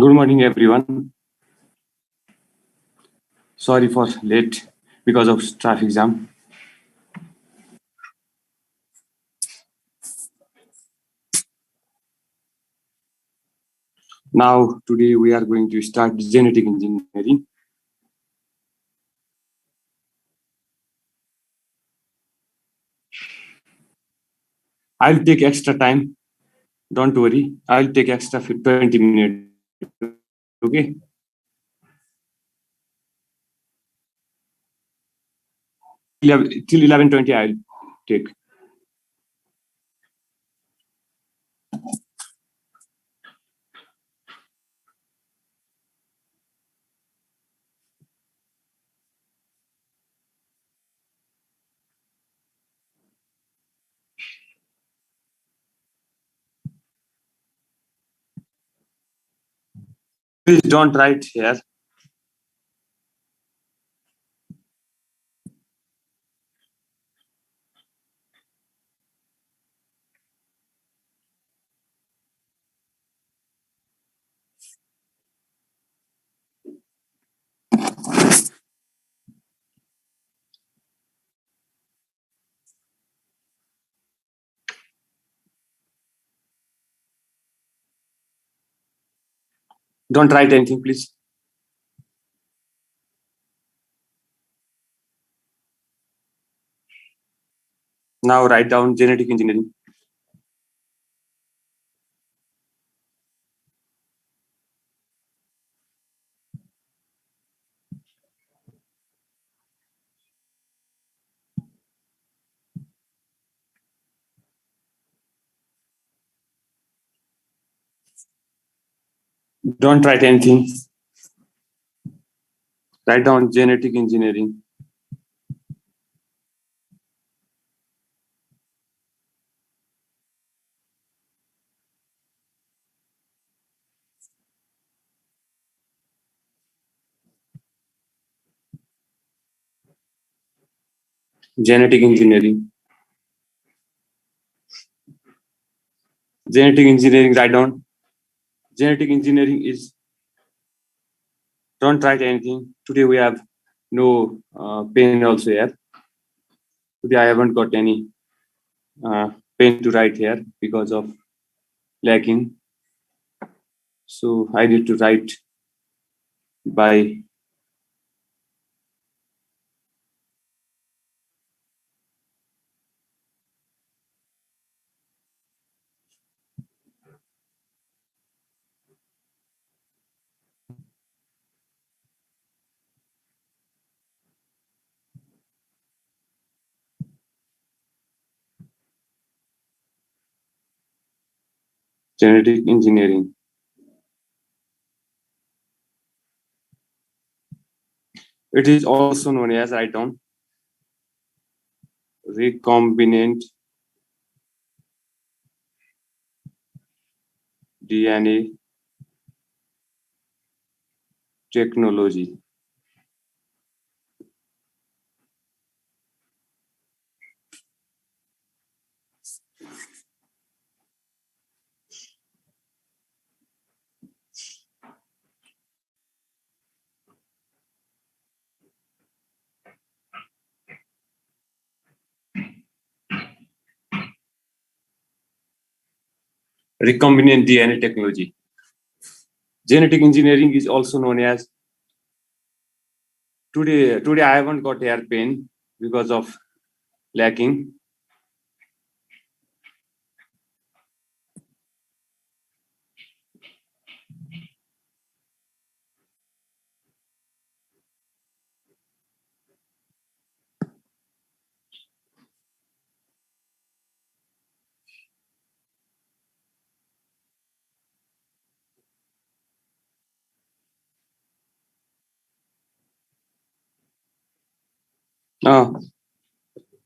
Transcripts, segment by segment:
Good morning, everyone. Sorry for late because of traffic jam. Now, today we are going to start genetic engineering. I'll take extra time. Don't worry. I'll take extra 20 minutes. Okay. Till 11:20, I'll take. Please don't write here. Don't write anything, please. Now write down genetic engineering. Don't write anything. Write down genetic engineering. Genetic engineering. Genetic engineering, write down. Genetic engineering is, don't write anything. Today we have no pen also here. Today I haven't got any pen to write here because of lacking. So I need to write by genetic engineering. It is also known as, write down, recombinant DNA technology. Recombinant DNA technology. Genetic engineering is also known as, today I haven't got hair pen because of lacking.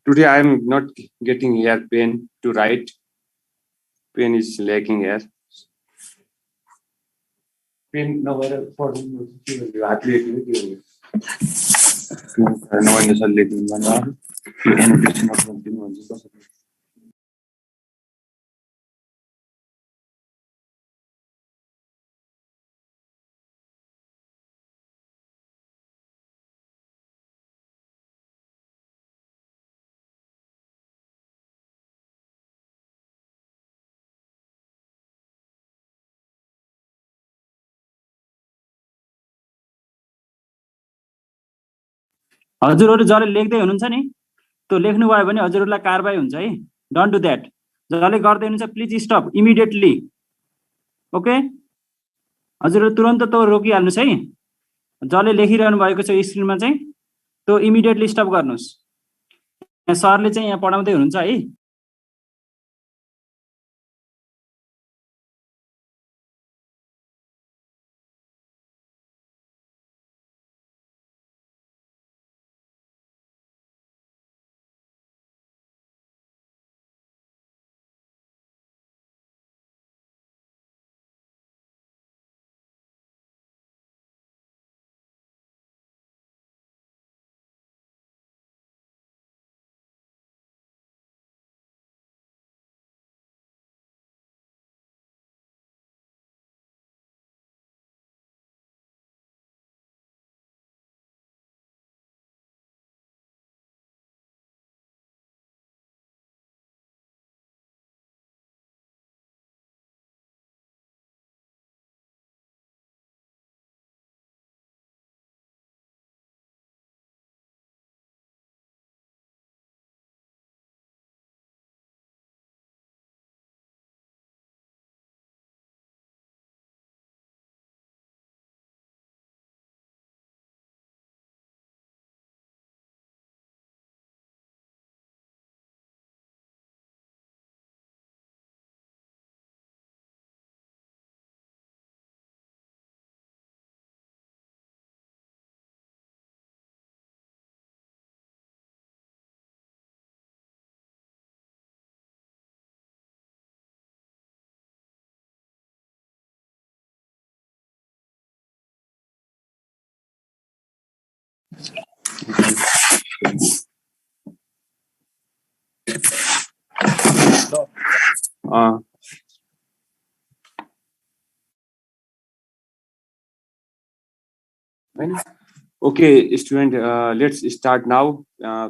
Today I am not getting hair pen to write. Pen is lacking here. Pen now for annotation of हजुरहरु जसले लेख्दै हुनुहुन्छ नि त्यो लेख्नु भयो भने हजुरहरुलाई कारबाही हुन्छ है। Don't do that. जसले गर्दै हुनुहुन्छ प्लिज स्टप इमिडिएटली। ओके हजुरहरु तुरन्त त्यो रोकिहाल्नुस् है। जसले लेखिरहनु भएको छ स्क्रिनमा चाहिँ त्यो इमिडिएटली स्टप गर्नुस्। सरले चाहिँ यहाँ पढाउँदै हुनुहुन्छ है। Okay, student, let's start now.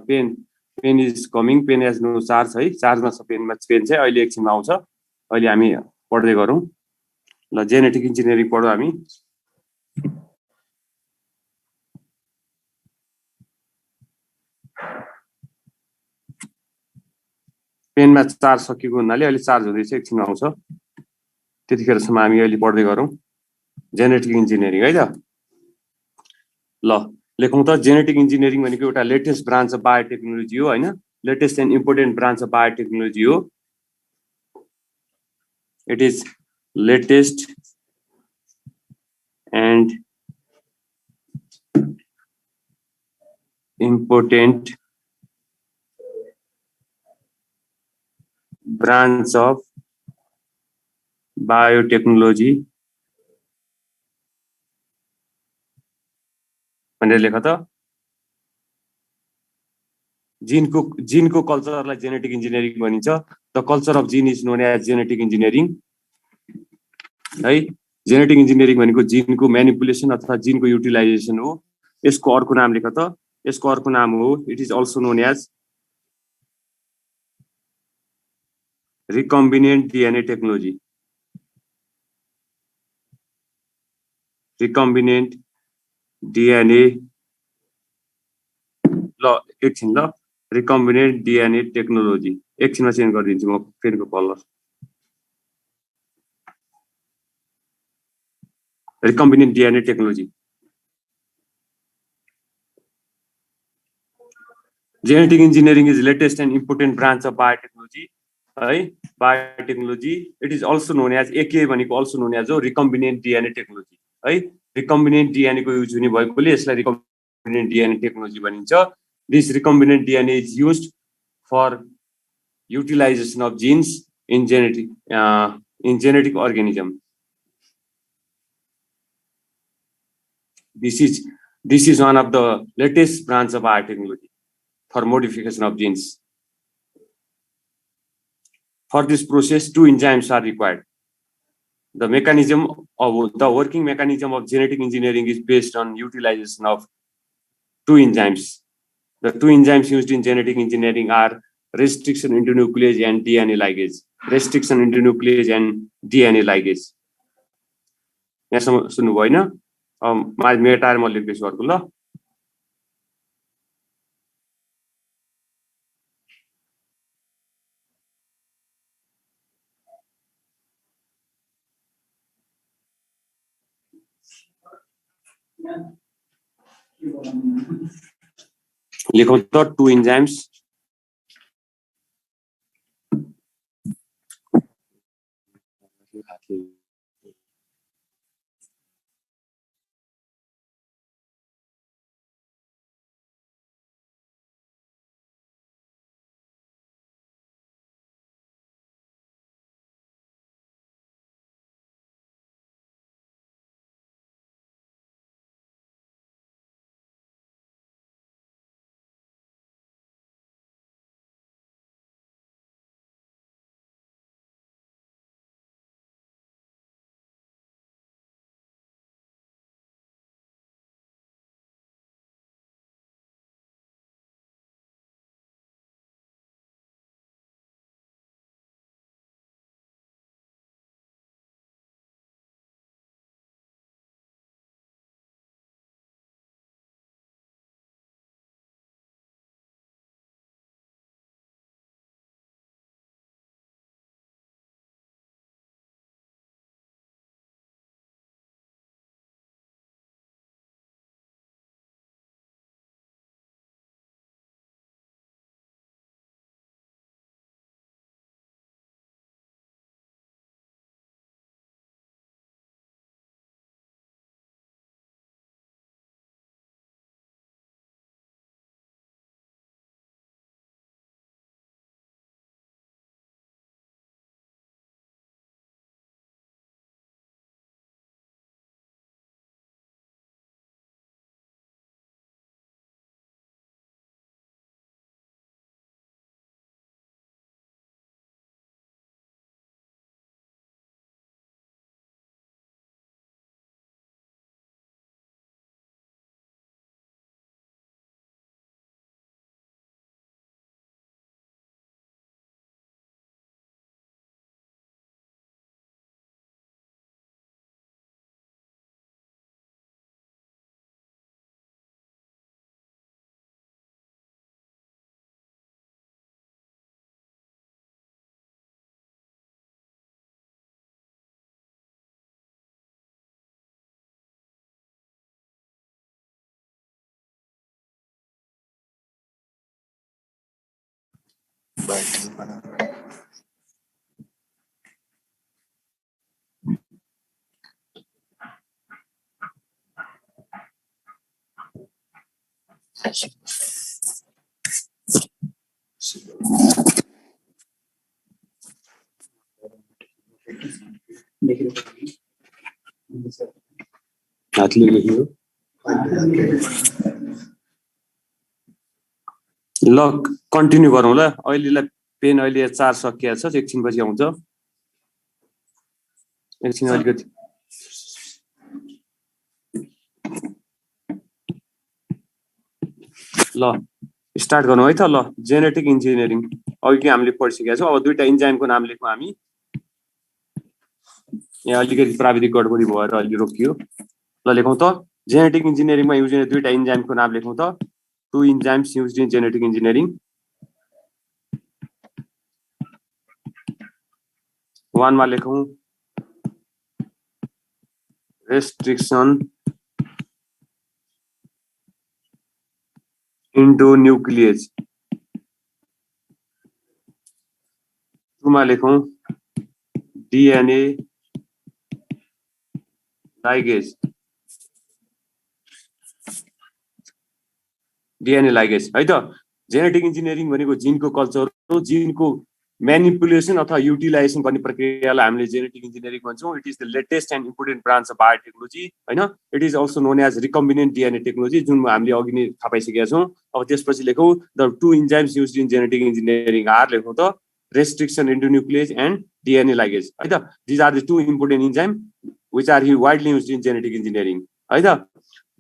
Pen is coming. Pen has no charge है. Charge मा छ pen मा pen चाहिँ अहिले एकछिनमा आउँछ. अहिले हामी पढ्दै गरौँ. ल जेनेटिक इन्जिनियरिङ पढौँ हामी. पेन मा चार्ज सकिएको हुनाले अहिले चार्ज हुँदैछ एकछिनमा आउँछ. त्यतिखेरसम्म हामी अहिले पढ्दै गरौँ. जेनेटिक इन्जिनियरिङ है त. ल लेखौँ त. जेनेटिक इन्जिनियरिङ भनेको एउटा लेटेस्ट ब्रान्च अफ बायोटेक्नोलोजी हो हैन. Latest and important branch of biotechnology हो. It is latest and important branch of biotechnology भनेर लेख त. जीनको कल्चरलाई जेनेटिक इन्जिनियरिङ भनिन्छ. The culture of gene is known as genetic engineering है. जेनेटिक इन्जिनियरिङ भनेको जीनको म्यानिपुलेसन अथवा जीनको युटिलाइजेसन हो. यसको अर्को नाम लेख त. यसको अर्को नाम हो it is also known as recombinant DNA technology. Recombinant DNA ल एकछिन ल. recombinant DNA technology एकछिनमा चेन्ज गरिदिन्छु म पेनको colour. recombinant DNA technology. Genetic engineering is latest and important branch of biotechnology. है biotechnology. It is also known as एके भनेको also known as हो रिकम्बिनेन्ट डिएनए टेक्नोलोजी है. रिकम्बिनेन्ट डिएनए को युज हुने भएकोले यसलाई रिकम्बिनेन्ट डिएनए टेक्नोलोजी भनिन्छ. This recombinant DNA is used for utilization of genes in genetic organism. This is one of the latest branch of biotechnology for modification of genes. For this process, two enzymes are required. The working mechanism of genetic engineering is based on utilization of two enzymes. The two enzymes used in genetic engineering are restriction endonuclease and DNA ligase. Restriction endonuclease and DNA ligase. यहाँ सुन्नुभयो हैन. मेरो tyre म लेख्दैछु अर्को ल. लेखौँ त टु इन्जाइम्स हातले लेखियो ल कन्टिन्यू गरौँ ल अहिलेलाई पेन अहिले चार्ज सकिएको छ एकछिनपछि आउँछ एकछिन अलिकति ल स्टार्ट गरौँ है त ल जेनेटिक इन्जिनियरिङ अघि हामीले पढिसकेका छौँ अब दुईटा इन्जाइमको नाम लेखौँ हामी यहाँ अलिकति प्राविधिक गडबडी भएर अलि रोकियो ल लेखौँ त जेनेटिक इन्जिनियरिङमा युज हुने दुईटा इन्जाइमको नाम लेखौँ त two enzymes used in genetic engineering वानमा लेखौँ restriction endonuclease टुमा लेखौँ DNA ligase है त जेनेटिक इन्जिनियरिङ भनेको जिनको कल्चर हो जिनको म्यानिपुलेसन अथवा युटिलाइजेसन गर्ने प्रक्रियालाई हामीले जेनेटिक इन्जिनियरिङ भन्छौँ it is the latest and important branch of biotechnology हैन it is also known as recombinant DNA technology जुन हामीले अघि नै थाहा पाइसकेका छौँ अब त्यसपछि लेखौँ the two enzymes used in genetic engineering are लेखौँ त restriction endonuclease and DNA ligase है त these are the two important enzyme which are widely used in genetic engineering है त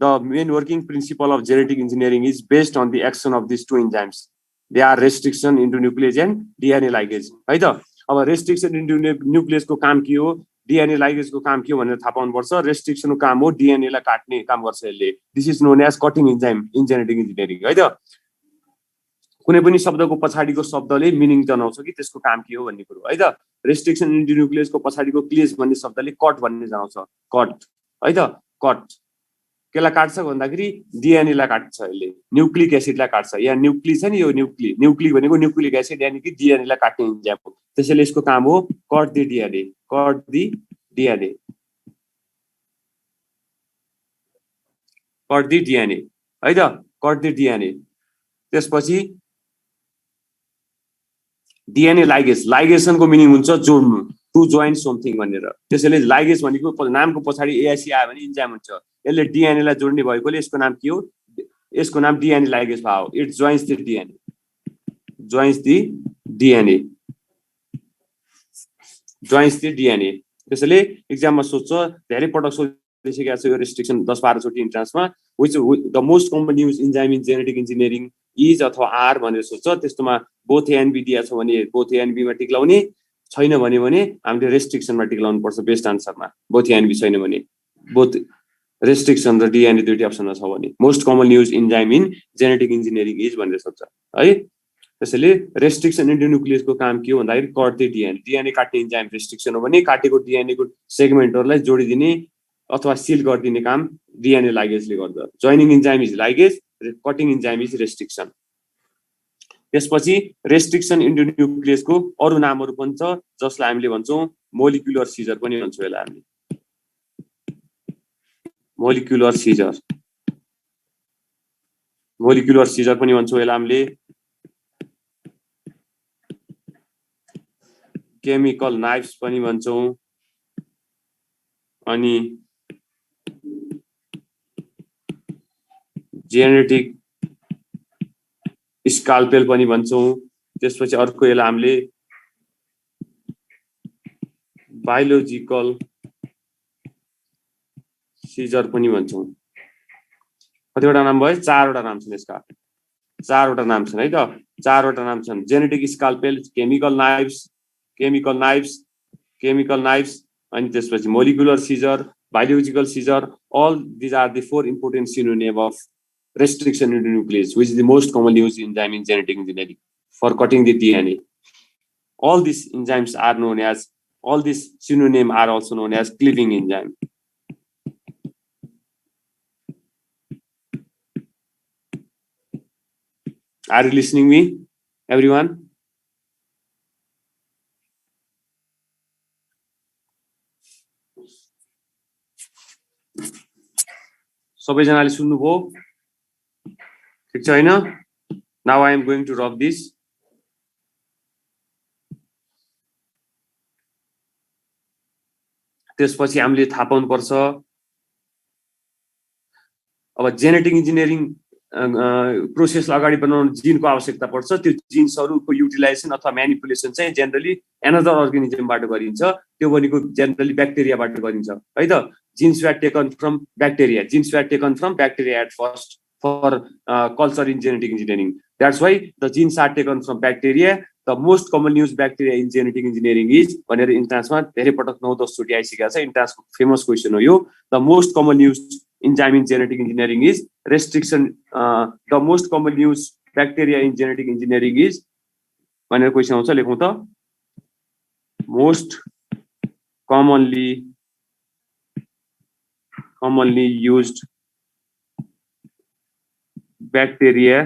The main working principle of genetic engineering is based on the action of these two enzymes. They are restriction endonuclease and DNA ligase. है त अब restriction endonuclease को काम के हो DNA ligase को काम के हो भनेर थाहा पाउनुपर्छ restriction को काम हो DNA लाई काट्ने काम गर्छ यसले this is known as cutting enzyme in genetic engineering है त कुनै पनि शब्दको पछाडीको शब्दले मिनिङ जनाउँछ कि त्यसको काम के हो भन्ने कुरो है त restriction endonuclease को पछाडीको क्लेज भन्ने शब्दले कट भन्ने जनाउँछ कट है त कट केलाई काट्छ भन्दाखेरि डिएनए लाई काट्छ यसले न्यूक्लिक एसिडलाई काट्छ यहाँ न्यूक्ली छ नि यो न्यूक्लिक भनेको न्यूक्लिक एसिड यानी कि डिएनए लाई काट्ने इन्जाइम हो त्यसैले यसको काम हो कट द डिएनए है त कट द डिएनए त्यसपछि डिएनए लाइगेसनको मिनिङ हुन्छ जोड्नु टु जोइन समथिङ भनेर त्यसैले लाइगेस भनेको नामको पछाडि एआइसी आयो भने इन्जाइम हुन्छ यसले डिएनए लाई जोड्ने भएकोले यसको नाम के हो यसको नाम डिएनए लाइगेस भयो इट जोइन्स द डिएनए त्यसैले एक्जाममा सोध्छ धेरै पटक सोधिसकेको छ यो रेस्ट्रिक्सन 10-12 चोटि इन्ट्रान्समा which the most common use enzyme in genetic engineering is अथवा आर भनेर सोध्छ त्यस्तोमा बोथ एन्ड बी दिएको छ भने बोथ एन्ड बी मा टिक लाउने छैन भने हामीले रेस्ट्रिक्सनमा टिक लाउनु पर्छ बेस्ट आन्सरमा बोथ एन्ड बी छैन भने बोथ रेस्ट्रिक्सन र डिएनए दुईटै अप्सनमा छ भने most common use enzyme in genetic engineering is भनेर सोध्छ है त्यसैले रेस्ट्रिक्सन इन्डोन्युक्लियसको काम के हो भन्दाखेरि कट द डिएनए काट्ने इन्जाइम रेस्ट्रिक्सन हो भने काटेको डिएनए को सेगमेन्टहरुलाई जोडिदिने अथवा सिल गरिदिने काम डिएनए लाइगेसले गर्छ joining enzyme is ligase cutting enzyme is restriction त्यसपछि रेस्ट्रिक्सन इन्डोन्युक्लियसको अरु नामहरु पनि छ जसलाई हामीले भन्छौं मोलिकुलर सिजर पनि भन्छौं यसलाई हामीले मोलिकुलर सिजर पनि भन्छौं यसलाई हामीले केमिकल नाइफ्स पनि भन्छौं अनि जेनेटिक स्काल्पेल पनि भन्छौं त्यसपछि अर्को यसलाई हामीले बायोलोजिकल सिजर पनि भन्छौं कतिवटा नाम भयो चारवटा नाम छन् यसका चारवटा नाम छन् है त चारवटा नाम छन् जेनेटिक स्काल्पेल केमिकल नाइफ्स अनि त्यसपछि molecular scissor biological scissor all these are the four important synonym of restriction endonuclease which is the most commonly used enzyme in genetic engineering for cutting the DNA. All these enzymes are known as all these synonym are also known as cleaving enzyme. Are you listening me everyone? सबैजनाले सुन्नुभयो ठीक छ हैन now I am going to rub this त्यसपछि हामीले थाहा पाउनु पर्छ अब जेनेटिक इन्जिनियरिङ प्रोसेसलाई अगाडि बढाउन जिनको आवश्यकता पर्छ त्यो जिन्सहरुको युटिलाइजेसन अथवा म्यानिपुलेसन चाहिँ जनरली एनदर अर्गानिजमबाट गरिन्छ त्यो भनेको जनरली ब्याक्टेरियाबाट गरिन्छ है त genes were taken from bacteria at first for culture in genetic engineering. That's why the genes are taken from bacteria. The most common used bacteria in genetic engineering is भनेर इन्ट्रान्समा धेरै पटक 9-10 चोटि आइसकेको छ इन्ट्रान्सको फेमस क्वेशन हो यो the most common used enzyme in genetic engineering is restriction the most common used bacteria in genetic engineering is भनेर question आउँछ लेखौं त most commonly used bacteria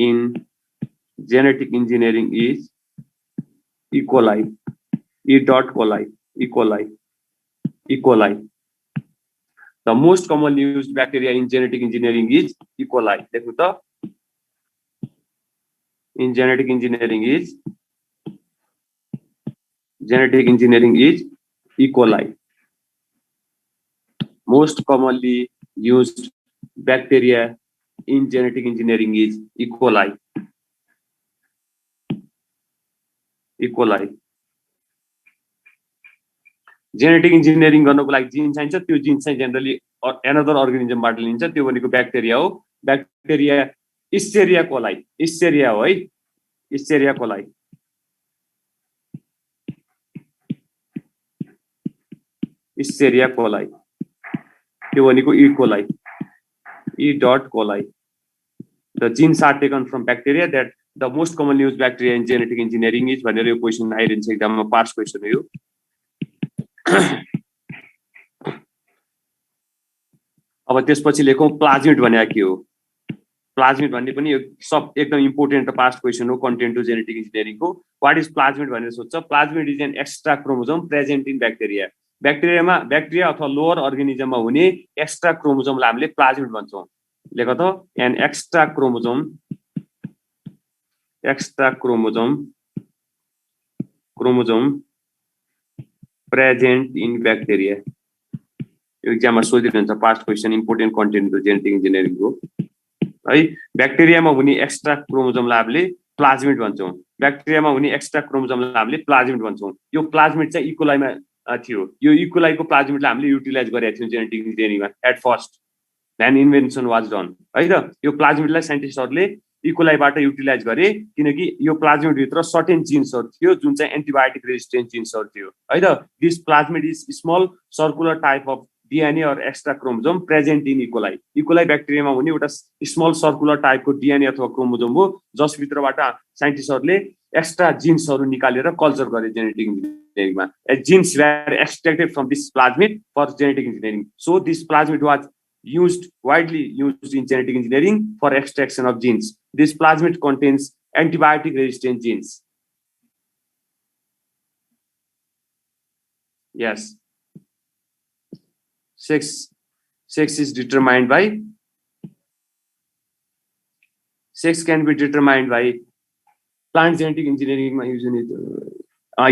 in genetic engineering is E. coli. The most commonly used bacteria in genetic engineering is E. coli. देखो तो in genetic engineering is E. coli. Most commonly used bacteria in genetic engineering is E. coli. Genetic engineering गर्नको लागि जिन चाहिन्छ त्यो जिन चाहिँ generally another अर्गानिजमबाट लिन्छ त्यो भनेको ब्याक्टेरिया हो ब्याक्टेरिया इस्चेरिया कोलाई हो है इस्चेरिया कोलाई त्यो भनेको E. coli the genes are taken from bacteria that the most commonly used bacteria in genetic engineering is भनेर यो क्वेशन आइरहन्छ एक्जाममा पास क्वेशन हो यो अब त्यसपछि लेखौँ प्लाज्मिड भने के हो। प्लाज्मिड भन्ने पनि सब एकदम इम्पोर्टेन्ट पास्ट क्वेसन हो कन्टेन्ट टु जेनेटिक इन्जिनियरिङको। वाट इज प्लाज्मिड भनेर सोध्छ। Plasmid is an extra chromosome present in bacteria. Bacteria अथवा लोअर अर्गेनिजममा हुने एक्स्ट्रा क्रोमोजोमलाई हामीले प्लाज्मिड भन्छौँ। लेख त, an extra chromosome present in bacteria. यो एक्जाममा सोधिरहन्छ past question, important content to genetic इन्जिनियरिङको है। ब्याक्टेरियामा हुने एक्स्ट्रा क्रोमोजोमलाई हामीले प्लाज्मिड भन्छौँ। ब्याक्टेरियामा हुने एक्स्ट्रा क्रोमोजोमलाई हामीले प्लाज्मिड भन्छौँ। यो प्लाज्मिड चाहिँ इकोलाईमा थियो। यो इकोलाईको प्लाज्मिडलाई हामीले युटिलाइज गरेका थियौँ जेनेटिक इन्जिनियरिङमा at first, then invention was done है त। यो प्लाज्मिडलाई साइन्टिस्टहरूले इकोलाईबाट युटिलाइज गरे किनकि यो प्लाज्मिडभित्र सर्टेन जिन्सहरू थियो जुन चाहिँ एन्टिबायोटिक रेजिस्टेन्ट जिन्सहरू थियो है त। This plasmid is small circular type of DNA or extra chromosome present in E coli. E coli ब्याक्टेरियामा हुने एउटा स्मल सर्कुलर टाइपको डिएनए अथवा क्रोमोजोम हो जसभित्रबाट साइन्टिस्टहरूले एक्स्ट्रा जिन्सहरू निकालेर कल्चर गरे जेनेटिक इन्जिनियरिङमा। Genes were extracted from this plasmid for genetic engineering. So this plasmid was widely used in genetic engineering for extraction of genes. This plasmid contains antibiotic resistant genes. Yes. Sex is determined by, sex can be determined by plant genetic engineering ma usually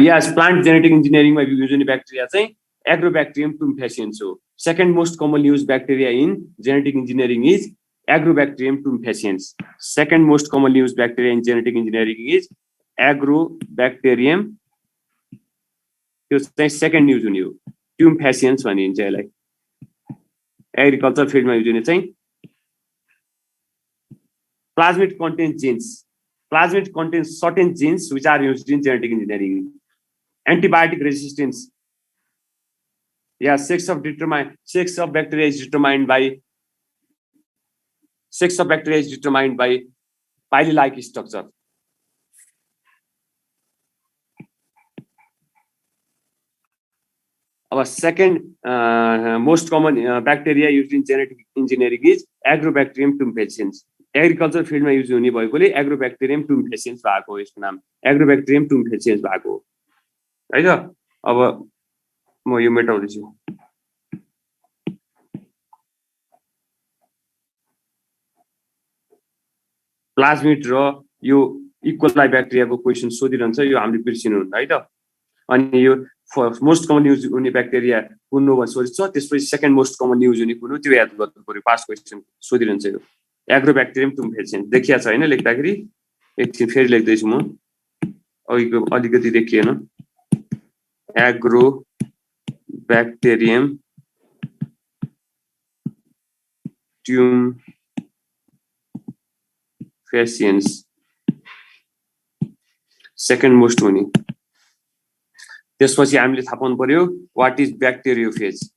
yes, plant genetic engineering ma usually bacteria चाहिँ Agrobacterium tumefaciens हो। Second most commonly used bacteria in genetic engineering is Agrobacterium tumefaciens. Second most commonly used bacteria in genetic engineering is Agrobacterium, त्यो चाहिँ second use हुने हो। tumefaciens भनिन्छ यसलाई। Agriculture फिल्डमा use हुने चाहिँ plasmid contains genes. Plasmid contains certain genes which are used in genetic engineering. Antibiotic resistance. Yeah, sex of bacteria is determined by pili-like structure. Our second most common bacteria used in genetic engineering is Agrobacterium tumefaciens. Agriculture field में use होने भएकोले Agrobacterium tumefaciens भएको हो यसको नाम। Agrobacterium tumefaciens भएको हो है त। अब म यो मेटाउँदैछु। प्लाज्मिड र यो इकोलाई ब्याक्टेरियाको क्वेसन सोधिरहन्छ, यो हामीले बिर्सिनु हुन्न है त। अनि यो मोस्ट कमन युज हुने ब्याक्टेरिया कुन हो भनेर सोधिन्छ, त्यसपछि सेकेन्ड मोस्ट कमन युज हुने कुन हो त्यो याद गर्नु पर्यो। पास्ट क्वेसन सोधिरहन्छ यो। एग्रोब्याक्टेरियम तुमेफासिएन्स देखिया छ हैन लेख्दाखेरि, एकछिन फेरि लेख्दैछु म, अघिको अलिकति देखिएन। एग्रोब्याक्टेरियम tumefaciens सेकेन्ड मोस्ट हुने। त्यसपछि हामीले थाहा पाउनु पर्यो what is ब्याक्टेरियोफेज।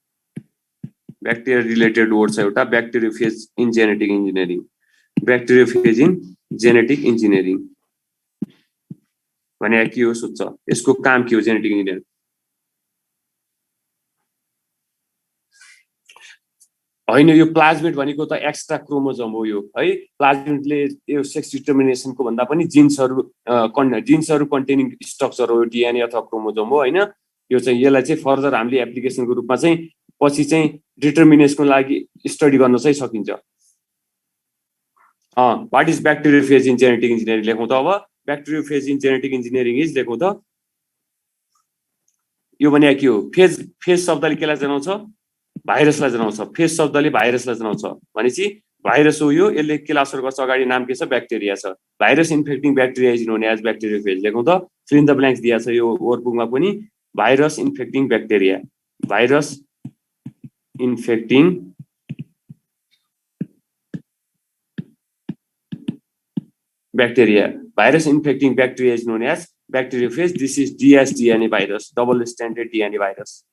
Bacteria related word छ एउटा, ब्याक्टेरियोफेज in genetic engineering. ब्याक्टेरियोफेज in genetic engineering भने के हो सोध्छ, यसको काम के हो जेनेटिक इन्जिनियरिङ। हैन यो प्लाज्मिड भनेको त एक्स्ट्रा क्रोमोजोम हो यो है। प्लाज्मिडले यो सेक्स डिटर्मिनेसनको भन्दा पनि जिन्सहरु कन्टेनिङ स्ट्रक्चर हो, डीएनए अथवा क्रोमोजोम हो हैन। यो चाहिँ यसलाई चाहिँ फर्दर हामीले एप्लिकेसनको रूपमा चाहिँ पछि चाहिँ डिटर्मिनेसनको लागि स्टडी गर्न चाहिँ सकिन्छ। What is ब्याक्टेरियोफेज in genetic engineering लेखौँ त। अब ब्याक्टेरियोफेज इन जेनेटिक इन्जिनियरिङ इज लेखौँ त। यो भने के हो, फेज शब्दले केलाई जनाउँछ, भाइरसलाई जनाउँछ। फेज शब्दले भाइरसलाई जनाउँछ भनेपछि भाइरस हो यो, यसले केलाई असर गर्छ, अगाडि नाम के छ, ब्याक्टेरिया छ। Virus infecting bacteria is known as bacteriophage लेखौँ त। फिल इन द ब्ल्याङ्क्स दिया छ यो वर्कबुकमा पनि। Virus infecting bacteria, virus infecting bacteria. Virus infecting bacteria is known as bacteriophage. This is dsDNA virus, double stranded DNA virus.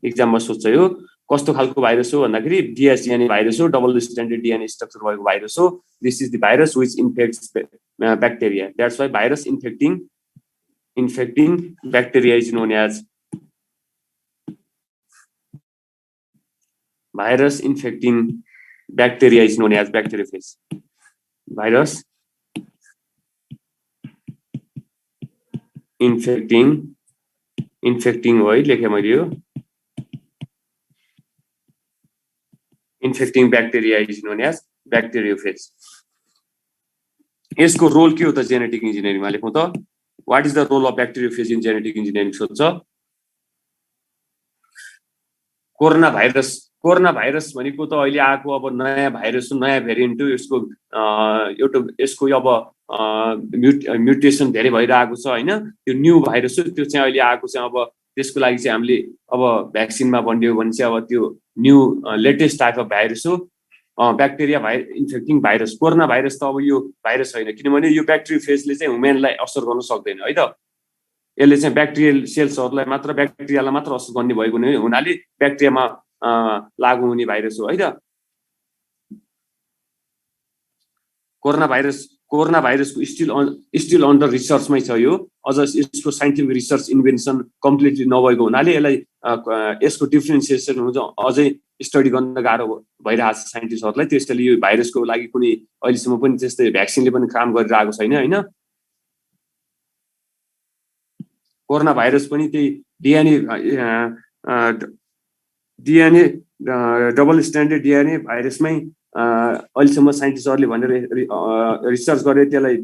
एक्जाममा सोध्छ यो कस्तो खालको भाइरस हो भन्दाखेरि dsDNA भाइरस हो, डबल स्ट्यान्डर्ड डीएनए स्ट्रक्चर भएको भाइरस हो। This is the virus which infects bacteria. That's why virus infecting bacteria is known as virus infecting bacteria is known as bacteriophage. Virus infecting है लेखे मैले यो infecting bacteria is known as bacteriophage. यसको role के हो त genetic इन्जिनियरिङमा लेखौं त what is the role of bacteriophage in genetic engineering सोध्छ कोरोना भाइरस भनेको त अहिले आएको अब नयाँ भाइरस नयाँ भेरिएन्ट यसको एउटा यसको अब म्युटेसन धेरै भइरहेको छ हैन त्यो न्यू भाइरस त्यो चाहिँ अहिले आएको छ अब त्यसको लागि चाहिँ हामीले अब भ्याक्सिनमा बन्दियो भने चाहिँ अब त्यो new latest type of virus हो ब्याक्टेरिया इन्फेक्टिङ भाइरस कोरोना भाइरस त अब यो भाइरस हैन किनभने यो ब्याक्टेरियोफेजले चाहिँ ह्युमनलाई असर गर्न सक्दैन है त यसले चाहिँ ब्याक्टेरियल सेल्सहरुलाई मात्र ब्याक्टेरियालाई मात्र असर गर्ने भएको हुनाले ब्याक्टेरियामा लागु हुने भाइरस हो है त कोरोना भाइरसको स्टिल अन्डर रिसर्चमै छ यो अझ यसको साइन्टिफिक रिसर्च इन्भेन्सन कम्प्लिटली नभएको हुनाले यसलाई यसको डिफरेन्सिएसन हुन्छ अझै स्टडी गर्न गाह्रो भइरहेको छ साइन्टिस्टहरुलाई त्यसैले यो भाइरसको लागि कुनै अहिलेसम्म पनि त्यस्तै भ्याक्सिनले पनि काम गरिरहेको छैन हैन कोरोना भाइरस पनि त्यही डीएनए डबल स्ट्यान्डर्ड डीएनए भाइरसमै अहिलेसम्म साइन्टिस्टहरुले भनेर रिसर्च गरे त्यसलाई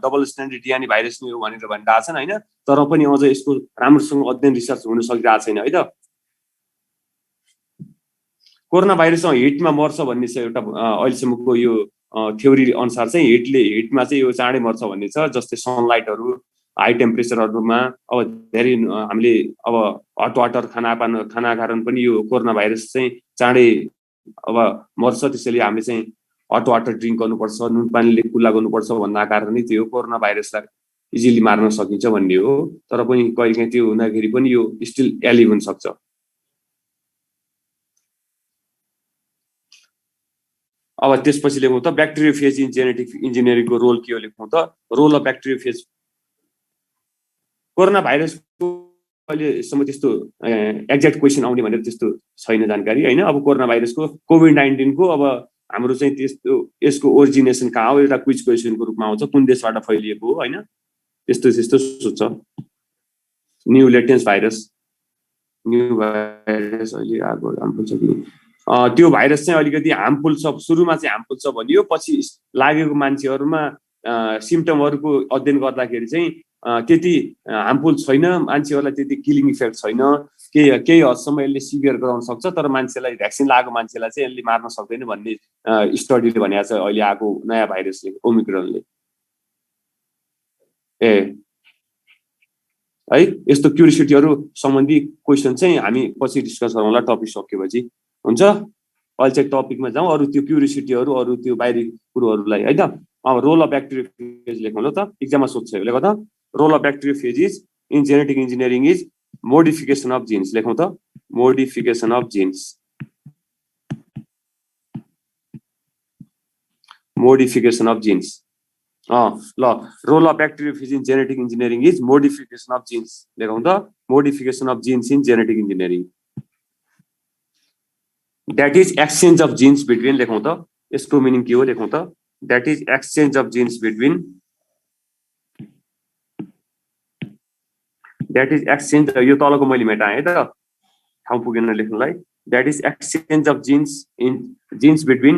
डबल स्ट्यान्डर्ड डीएनए भाइरस नै हो भनेर भनिरहेका छन् हैन तर पनि अझ यसको राम्रोसँग अध्ययन रिसर्च हुन सकिरहेको छैन है त कोरोना भाइरस हिटमा मर्छ भन्ने छ एउटा अहिलेसम्मको यो थ्योरी अनुसार चाहिँ हिटमा चाहिँ यो चाँडै मर्छ भन्ने छ जस्तै सनलाइटहरु हाई टेम्परेचरहरुमा अब धेरै हामीले अब हट वाटर खाना कारण पनि यो कोरोना भाइरस चाहिँ चाँडै अब मर्छ त्यसैले हामीले चाहिँ हट वाटर ड्रिंक गर्नुपर्छ नुन पानीले कुल्ला गर्नुपर्छ भन्ना कारणले त्यो कोरोना भाइरसलाई इजिली मार्न सकिन्छ भन्ने हो तर पनि कहिलेकाहीँ त्यो हुँदाखेरि पनि यो स्टिल एलिभ हुन सक्छ अब त्यसपछि लेखौं त ब्याक्टेरियोफेज इन जेनेटिक इन्जिनियरिङको रोल के हो लेखौं त रोल अफ ब्याक्टेरियोफेज कोरोना भाइरसको अहिलेसम्म त्यस्तो एक्ज्याक्ट क्वेसन आउने भनेर त्यस्तो छैन जानकारी हैन अब कोरोना भाइरसको कोभिड-19 को अब हाम्रो चाहिँ त्यस्तो यसको ओरिजिनेसन कहाँ हो एउटा क्विज क्वेसनको रूपमा आउँछ कुन देशबाट फैलिएको हो हैन त्यस्तो सोध्छ न्यू लेटेन्स भाइरस अहिले आएको हार्मफुल छ कि त्यो भाइरस चाहिँ अलिकति हार्मफुल छ सुरुमा चाहिँ हार्मफुल छ भनियो पछि लागेको मान्छेहरुमा सिम्पटमहरुको अध्ययन गर्दाखेरि चाहिँ त्यति हार्मफुल छैन मान्छेहरुलाई त्यति किलिङ इफेक्ट छैन केही हदसम्म यसले सिभियर गराउन सक्छ तर मान्छेलाई भ्याक्सिन लागेको मान्छेलाई चाहिँ यसले मार्न सक्दैन भन्ने स्टडीले भनेको छ अहिले आएको नयाँ भाइरसले ओमिक्रोनले है यस्तो क्युरियोसिटीहरु सम्बन्धी क्वेशन चाहिँ हामी पछि डिस्कस गरौँला टपिक सकेपछि हुन्छ अहिले चाहिँ टपिकमा जाउँ अरु त्यो क्युरियोसिटीहरु अरु त्यो बाहिरी कुरोहरुलाई है त अब रोल अफ ब्याक्टेरियोफेज लेखौँ ल त एक्जाममा सोध्छ यो लेख त role of bacteriophage in genetic engineering is modification of genes लेखौँ त modification of genes modification of genes ल role of bacteriophage in genetic engineering is modification of genes लेखौँ त modification of genes in genetic engineering that is exchange of genes between लेखौं त यसको meaning के हो लेखौं त that is exchange of genes between that is exchange यो तलको मैले मेटाएँ त ठाउँ पुगेन लेख्नलाई that is exchange of genes between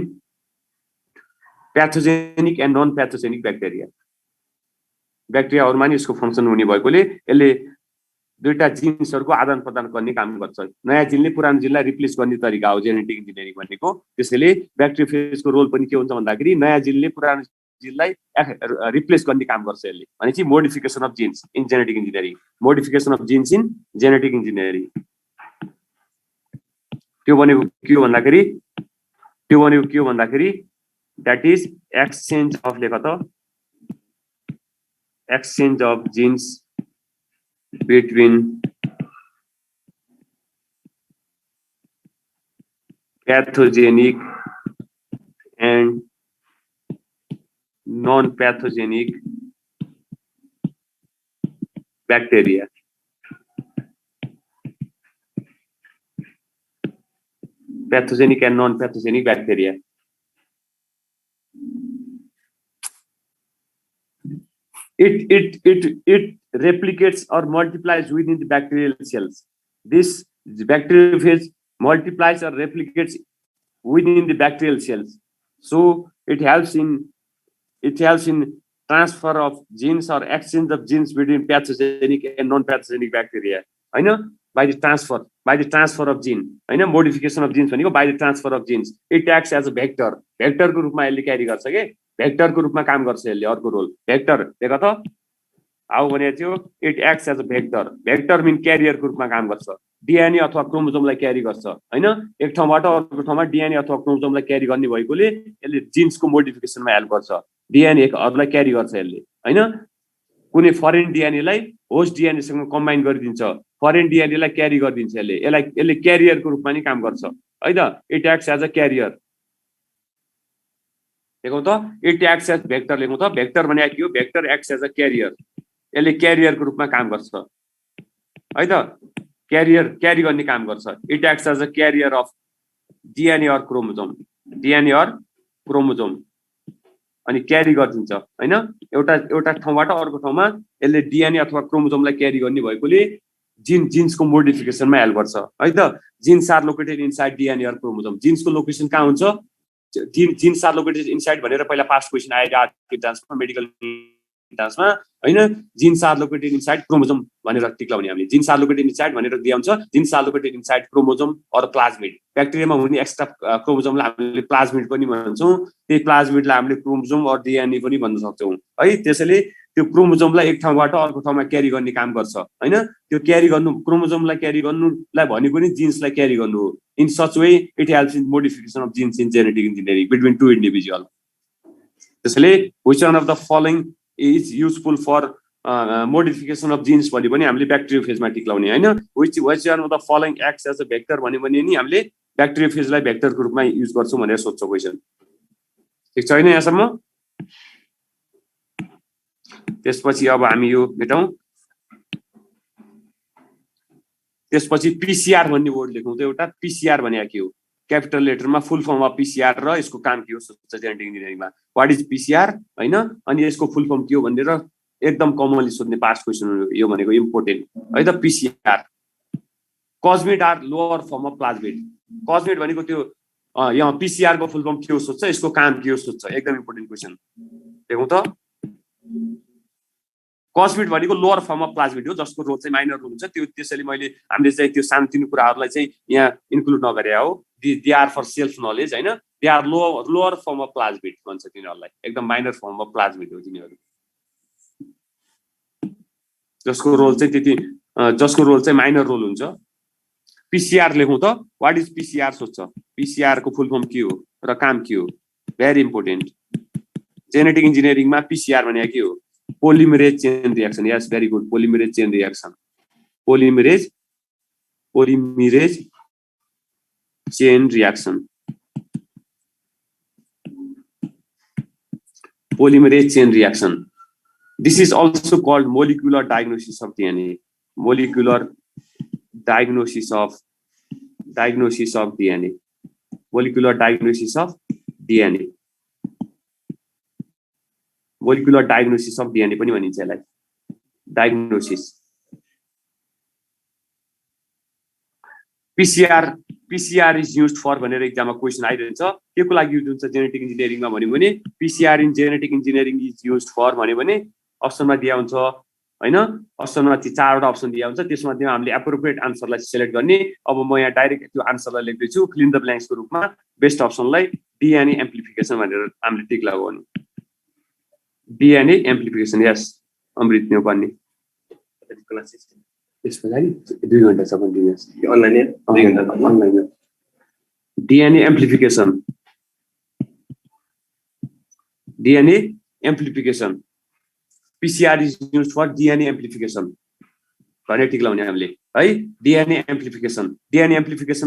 pathogenic and non pathogenic ब्याक्टेरियाहरुमा नि यसको फंक्सन हुने भएकोले यसले दुईटा जिन्सहरुको आदान प्रदान गर्ने काम गर्छ नयाँ जिनले पुरानो जिनलाई रिप्लेस गर्ने तरिका हो जेनेटिक इन्जिनियरिङ भनेको त्यसैले ब्याक्टेरियोफेजको रोल पनि के हुन्छ भन्दाखेरि नयाँ जिनले पुरानो जिनलाई रिप्लेस गर्ने काम गर्छ यसले भनेपछि modification of genes in genetic engineering modification of genes in genetic engineering त्यो भनेको के हो भन्दाखेरि दैट इज एक्सचेन्ज अफ लेख त exchange of jeans between pathogenic and non-pathogenic bacteria. pathogenic and non-pathogenic bacteria. It replicates or multiplies within the bacterial cells. This bacteriophage multiplies or replicates within the bacterial cells. So it helps in transfer of genes or exchange of genes between pathogenic and non-pathogenic bacteria. I know by the transfer of gene. I know modification of genes by the transfer of genes. It acts as a vector. Vector को रूपमा यसले क्यारी गर्छ के vector को रूपमा काम गर्छ यसले अर्को रोल भेक्टर देखो त हाउ भनेको थियो it acts as a vector vector mean carrier को रूपमा काम गर्छ डीएनए अथवा क्रोमोजोमलाई क्यारी गर्छ हैन एक ठाउँबाट अर्को ठाउँमा डीएनए अथवा क्रोमोजोमलाई क्यारी गर्ने भएकोले यसले जिन्सको मोडिफिकेसनमा हेल्प गर्छ डीएनए हरूलाई क्यारी गर्छ यसले हैन कुनै फरेन डीएनए लाई होस्ट डीएनए सँग कम्बाइन गरिदिन्छ फरेन डीएनए लाई क्यारी गरिदिन्छ यसले क्यारियर को रूपमा नि काम गर्छ है त it acts as a carrier देखौ त इट एक्ट्स एज भेक्टर लेखौं त भेक्टर भने के हो vector acts as a carrier यसले क्यारियर को रूपमा काम गर्छ है त क्यारियर क्यारी गर्ने काम गर्छ it acts as a carrier of DNA or chromosome अनि क्यारी गरिदिन्छ हैन एउटा ठाउँबाट अर्को ठाउँमा यसले डीएनए अथवा क्रोमोजोमलाई क्यारी गर्ने भएकोले जिन्सको मोडिफिकेसनमा हेल्प गर्छ है त genes are located inside DNA or chromosome जिन्सको लोकेसन कहाँ हुन्छ जिन्स आर लोकेटेड इनसाइड भनेर पहिला पास्ट क्वेशन आइरहेको डान्समा मेडिकल डान्समा हैन genes are located inside chromosome भनेर टिक लाउने हामीले जिन्स आर लोकेटेड इनसाइड भनेर दिया हुन्छ genes are located inside chromosome or plasmid ब्याक्टेरियामा हुने एक्स्ट्रा क्रोमोजोमलाई हामीले प्लाज्मिड पनि भन्छौं त्यही प्लाज्मिडलाई हामीले क्रोमोजोम अर डीएनए पनि भन्न सक्छौं है त्यसैले त्यो क्रोमोजोमलाई एक ठाउँबाट अर्को ठाउँमा क्यारी गर्ने काम गर्छ हैन त्यो क्यारी गर्नु क्रोमोजोमलाई क्यारी गर्नुलाई भनेको नि जिन्सलाई क्यारी गर्नु हो in such way it helps in modification of genes in genetic engineering between two individual त्यसैले which one of the following is useful for modification of genes भन्ने पनि हामीले ब्याक्टेरियोफेजमा टिक्लाउने हैन which one of the following acts as a vector भने नि हामीले ब्याक्टेरियोफेजलाई भेक्टरको रूपमा युज गर्छौं भनेर सोध्छौं क्वेशन ठीक छैन यहाँसम्म त्यसपछि अब हामी यो भेटौं त्यसपछि पीसीआर भन्ने वर्ड लेखौं त एउटा पीसीआर भने के हो क्यापिटल लेटरमा फुल फर्म अफ पीसीआर र यसको काम के हो सोध्छ जेनेटिक इन्जिनियरिङमा व्हाट इज पीसीआर हैन अनि यसको फुल फर्म के हो भनेर एकदम कमनली सोध्ने पास्ट क्वेशन हो यो भनेको इम्पोर्टेन्ट है त PCR cosmid are lower form of plasmid cosmid भनेको त्यो यहाँ पीसीआर को फुल फर्म के हो सोध्छ यसको काम के हो सोध्छ एकदम इम्पोर्टेन्ट क्वेशन देखौं त कस्मिड भनेको लोअर फर्म अफ प्लाज्मिड हो जसको रोल चाहिँ माइनर रोल हुन्छ त्यो त्यसैले मैले हामीले चाहिँ त्यो सानोतिनो कुराहरुलाई चाहिँ यहाँ इन्क्लुड नगरे हो they are for self knowledge हैन they are lower form of plasmid भन्छ तिनीहरुलाई एकदम माइनर फर्म अफ प्लाज्मिड हो तिनीहरु जसको रोल चाहिँ माइनर रोल हुन्छ पीसीआर लेखौं त व्हाट इज पीसीआर सोध्छ पीसीआर को फुल फर्म के हो र काम के हो भेरी इम्पोर्टेन्ट जेनेटिक इन्जिनियरिङमा पीसीआर भने के हो polymerase chain reaction yes very good polymerase chain reaction polymerase chain reaction polymerase chain reaction this is also called molecular diagnosis of DNA molecular diagnosis of DNA molecular diagnosis of DNA molecular diagnosis of DNA पनि भनिन्छ यसलाई diagnosis PCR is used for भनेर एक्जाममा question आइरहन्छ के को लागि use हुन्छ genetic इन्जिनियरिङमा भन्यो भने PCR in genetic engineering is used for भन्यो भने अप्सनमा दिया हुन्छ हैन अप्सनमा चाहिँ चारवटा अप्सन दिया हुन्छ त्यसमा हामीले एप्रोप्रिएट आन्सरलाई सिलेक्ट गर्ने अब म यहाँ डाइरेक्ट त्यो आन्सरलाई लेख्दै छु फिल इन द ब्ल्याङ्क्स को रूपमा बेस्ट अप्सनलाई डीएनए एम्प्लिफिकेसन भनेर हामीले टिक लगाउने डीएनए एम्प्लिफिकेसन यस अमृत नेपाली त्यसको लागि 2 घण्टा छ कन्टिन्युअस अनलाइन 2 घण्टा online DNA amplification PCR is used for DNA amplification भने टिक लाउने हामीले है डीएनए एम्प्लिफिकेसन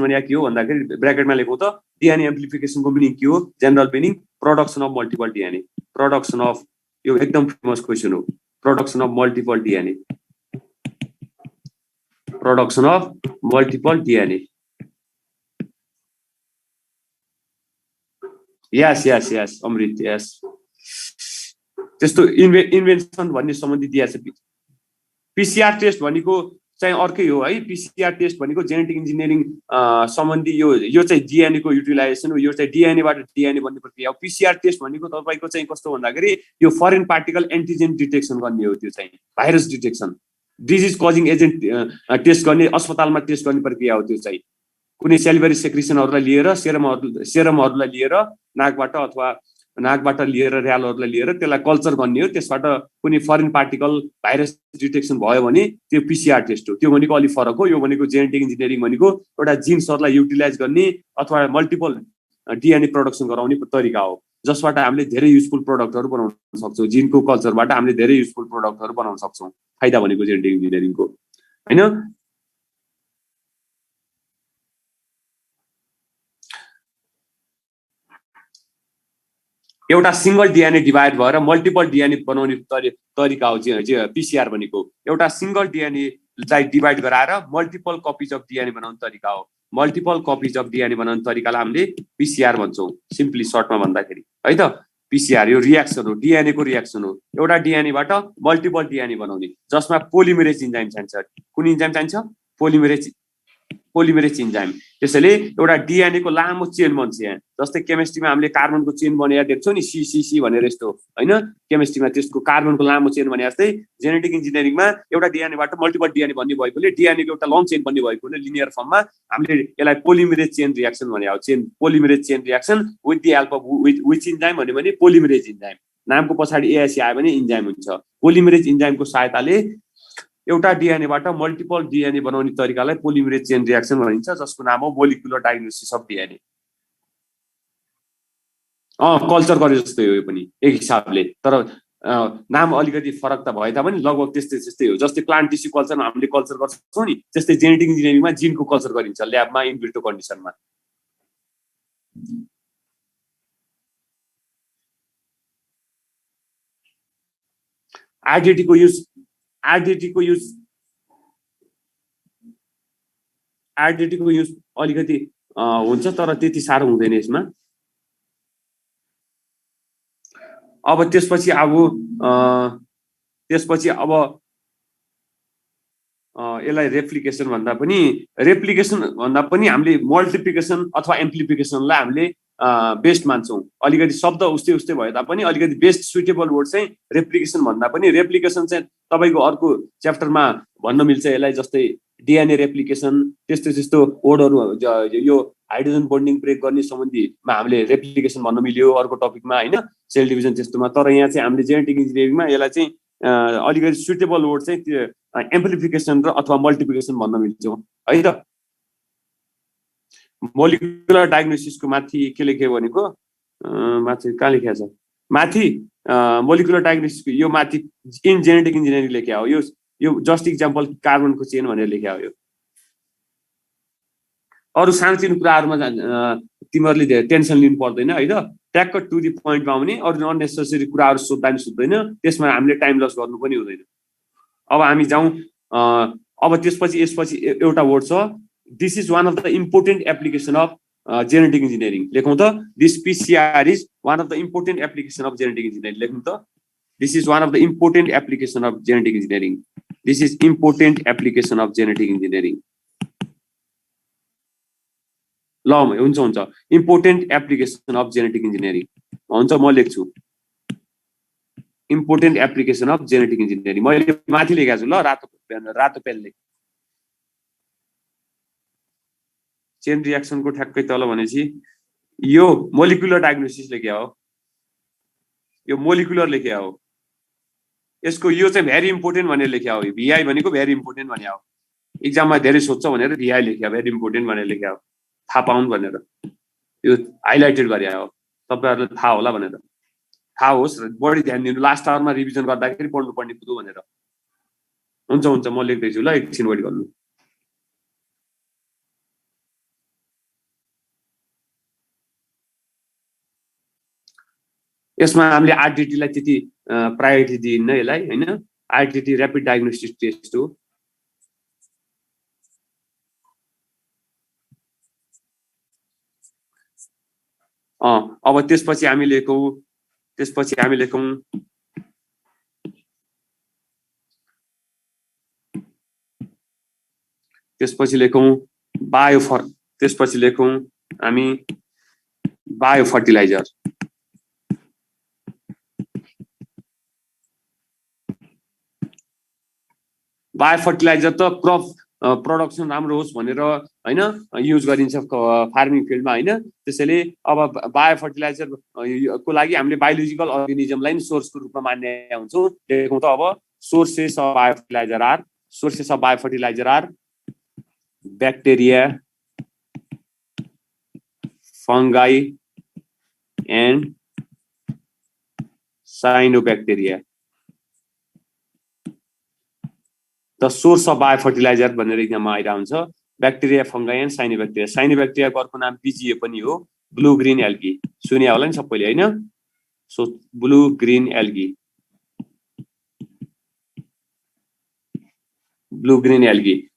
भने के हो भन्दाखेरि ब्र्याकेटमा लेखौं त डीएनए एम्प्लिफिकेसन को मिनिङ के हो general meaning production of multiple DNA production of यो एकदम फेमस क्वेशन हो प्रोडक्सन अफ मल्टिपल डीएनए यस अमृत यस त्यस्तो इन्भेन्सन भन्ने सम्बन्धी दिएको छ। पिसिआर टेस्ट भनेको चाहिँ अर्कै हो है। पिसिआर टेस्ट भनेको जेनेटिक इन्जिनियरिङ सम्बन्धी यो चाहिँ डिएनए को युटिलाइजेसन हो। यो चाहिँ डिएनए बाट डिएनए बन्ने प्रक्रिया हो। पिसिआर टेस्ट भनेको तपाईको चाहिँ कस्तो भन्दाखेरि यो फरेन पार्टिकल एन्टिजेन डिटेक्सन गर्ने हो। त्यो चाहिँ virus detection, disease causing agent test गर्ने, अस्पतालमा टेस्ट गर्ने प्रक्रिया हो। त्यो चाहिँ कुनै सेलिभरी सेक्रेसनहरूलाई लिएर सेरमहरूलाई लिएर नाकबाट लिएर र्यालहरूलाई लिएर त्यसलाई कल्चर गर्ने हो। त्यसबाट कुनै फरेन पार्टिकल भाइरस डिटेक्सन भयो भने त्यो पिसिआर टेस्ट हो। त्यो भनेको अलि फरक हो। यो भनेको जेनेटिक इन्जिनियरिङ भनेको एउटा जिन्सहरूलाई युटिलाइज गर्ने अथवा मल्टिपल डिएनए प्रोडक्सन गराउने तरिका हो, जसबाट हामीले धेरै युजफुल प्रोडक्टहरू बनाउन सक्छौँ। जिनको कल्चरबाट हामीले धेरै युजफुल प्रोडक्टहरू बनाउन सक्छौँ। फाइदा भनेको जेनेटिक इन्जिनियरिङको हैन। एउटा सिंगल डिएनए डिभाइड भएर मल्टिपल डिएनए बनाउने तरिका हो पिसिआर भनेको। एउटा सिंगल डिएनए लाई डिभाइड गराएर मल्टिपल कपिज अफ डिएनए बनाउने तरिका हो। मल्टिपल कपिज अफ डिएनए बनाउने तरिकालाई हामीले पिसिआर भन्छौँ, सिम्पली सर्टमा भन्दाखेरि है त। पिसिआर यो रियाक्सन हो, डिएनए को रियाक्सन हो। एउटा डिएनए बाट मल्टिपल डिएनए बनाउने, जसमा पोलिमरेज इन्जाइम चाहिन्छ। कुन इन्जाइम चाहिन्छ? Polymerase enzyme. त्यसैले एउटा डिएनए को लामो चेन बन्छ। यहाँ जस्तै केमिस्ट्रीमा हामीले कार्बनको चेन बनेर देख्छौँ नि, सी भनेर यस्तो हैन। केमिस्ट्रीमा त्यसको कार्बनको लामो चेन भने जस्तै जेनेटिक इन्जिनियरिङमा एउटा डिएनएबाट मल्टिपल डिएनए बन्ने भएकोले डिएनए को एउटा लङ चेन बन्ने भएकोले लिनियर फर्ममा हामीले यसलाई पोलिमरेज चेन रियाक्सन भने हो। Polymerase chain reaction with the help of which enzyme भन्यो भने पोलिमरेज इन्जाइम। नामको पछाडि एएससी आयो भने इन्जाइम हुन्छ। पोलिमरेज इन्जाइमको सहायताले एउटा डिएनए बाट मल्टिपल डिएनए बनाउने तरिकालाई पोलिमरेज चेन रियाक्सन भनिन्छ, जसको नाम हो molecular diagnosis of DNA. Culture गरे जस्तै हो यो पनि एक हिसाबले, तर नाम अलिकति फरक त भए तापनि लगभग त्यस्तै हो। जस्तै प्लान्ट टिस्यु कल्चरमा हामीले कल्चर गर्छौँ नि, त्यस्तै जेनेटिक इन्जिनियरिङमा जिनको कल्चर गरिन्छ ल्याबमा इन विट्रो कन्डिसनमा। आइडेन्टिटी को युज अलिकति हुन्छ, तर त्यति साह्रो हुँदैन यसमा। अब त्यसपछि अब यसलाई रेप्लिकेसन भन्दा पनि हामीले मल्टिप्लिकेसन अथवा एम्प्लिफिकेसनलाई हामीले बेस्ट मान्छौँ। अलिकति शब्द उस्तै भए तापनि अलिकति बेस्ट सुटेबल वर्ड चाहिँ रेप्लिकेसन भन्दा पनि। रेप्लिकेसन चाहिँ तपाईको अर्को च्याप्टरमा भन्न मिल्छ यसलाई, जस्तै डिएनए रेप्लिकेसन त्यस्तो वर्डहरू यो हाइड्रोजन बन्डिङ ब्रेक गर्ने सम्बन्धीमा हामीले रेप्लिकेसन भन्न मिल्यो अर्को टपिकमा हैन, सेल डिभिजन त्यस्तोमा। तर यहाँ चाहिँ हामीले जेनेटिक इन्जिनियरिङमा यसलाई चाहिँ अलिकति सुटेबल वर्ड चाहिँ त्यो एम्प्लिफिकेसन र अथवा मल्टिप्लिकेसन भन्न मिल्छौँ है त। मोलिकुलर डायग्नोसिसको माथि के लेख्यो भनेको माथि कहाँ लेखेको छ? माथि मोलिकुलर डायग्नोसिसको यो माथि इन जेनेटिक इन्जिनियरिङ लेख्या हो। यो जस्ट इक्जाम्पल कार्बनको चेन भनेर लेख्या हो। यो अरू सानोतिनो कुराहरूमा तिमीहरूले टेन्सन लिनु पर्दैन है त। ट्याक्क टु द पोइन्टमा आउने, अरू अननेसेसरी कुराहरू सोध्दा नि सोध्दैन, त्यसमा हामीले टाइम लस गर्नु पनि हुँदैन। अब हामी जाउँ। अब यसपछि एउटा वर्ड छ, this is one of the important application of genetic engineering. लेखौँ त, this PCR is one of the important application of genetic engineering. लेख्नु त, this is one of the important application of genetic engineering. This is important application of genetic engineering. ल हुन्छ important application of genetic engineering हुन्छ। म लेख्छु important application of genetic engineering. मैले माथि लेखेको छु ल, रातो पेनले। चेन रियाक्सनको ठ्याक्कै तल भनेपछि यो मोलिकुलर डायग्नोसिस लेख्या हो। यो मोलिकुलर लेख्या हो। यसको यो चाहिँ भेरी इम्पोर्टेन्ट भनेर लेख्या हो। भिआई भनेको भेरी इम्पोर्टेन्ट भन्या हो। इक्जाममा धेरै सोध्छ भनेर भिआई लेख्या, भेरी इम्पोर्टेन्ट भनेर लेख्या हो, थाहा पाउनु भनेर यो हाइलाइटेड गरे हो। तपाईहरुलाई थाहा होला भनेर, थाहा होस्, बढी ध्यान दिनु, लास्ट आवरमा रिभिजन गर्दाखेरि पढ्नु पर्ने कुरो भनेर। हुन्छ म लेख्दैछु ल, एकछिन वेट गर्नु। यसमा हामीले आरडिटी लाई त्यति प्रायोरिटी दिइन्न यसलाई हैन। आरडिटी र्यापिड डायग्नोस्टिक टेस्ट हो। अब त्यसपछि हामी लेखौँ हामी बायो फर्टिलाइजर। बायो फर्टिलाइजर त क्रप प्रोडक्सन राम्रो होस् भनेर हैन युज गरिन्छ फार्मिङ फिल्डमा हैन। त्यसैले अब बायो फर्टिलाइजर को लागि हामीले बायोलोजिकल अर्गानिजमलाई नि सोर्सको रूपमा मान्ने हुन्छौँ। देखौँ त अब sources of bio fertiliser are bacteria, fungi and cyanobacteria. The source of bio fertiliser भनेर इक्जाममा आइरहेको हुन्छ। Bacteria, fungi and cyanobacteria. साइनोबैक्टेरियाको अर्को नाम BGA पनि हो, ब्लू ग्रीन एल्गी। सुने होला नि सबैले हैन? So blue green algae,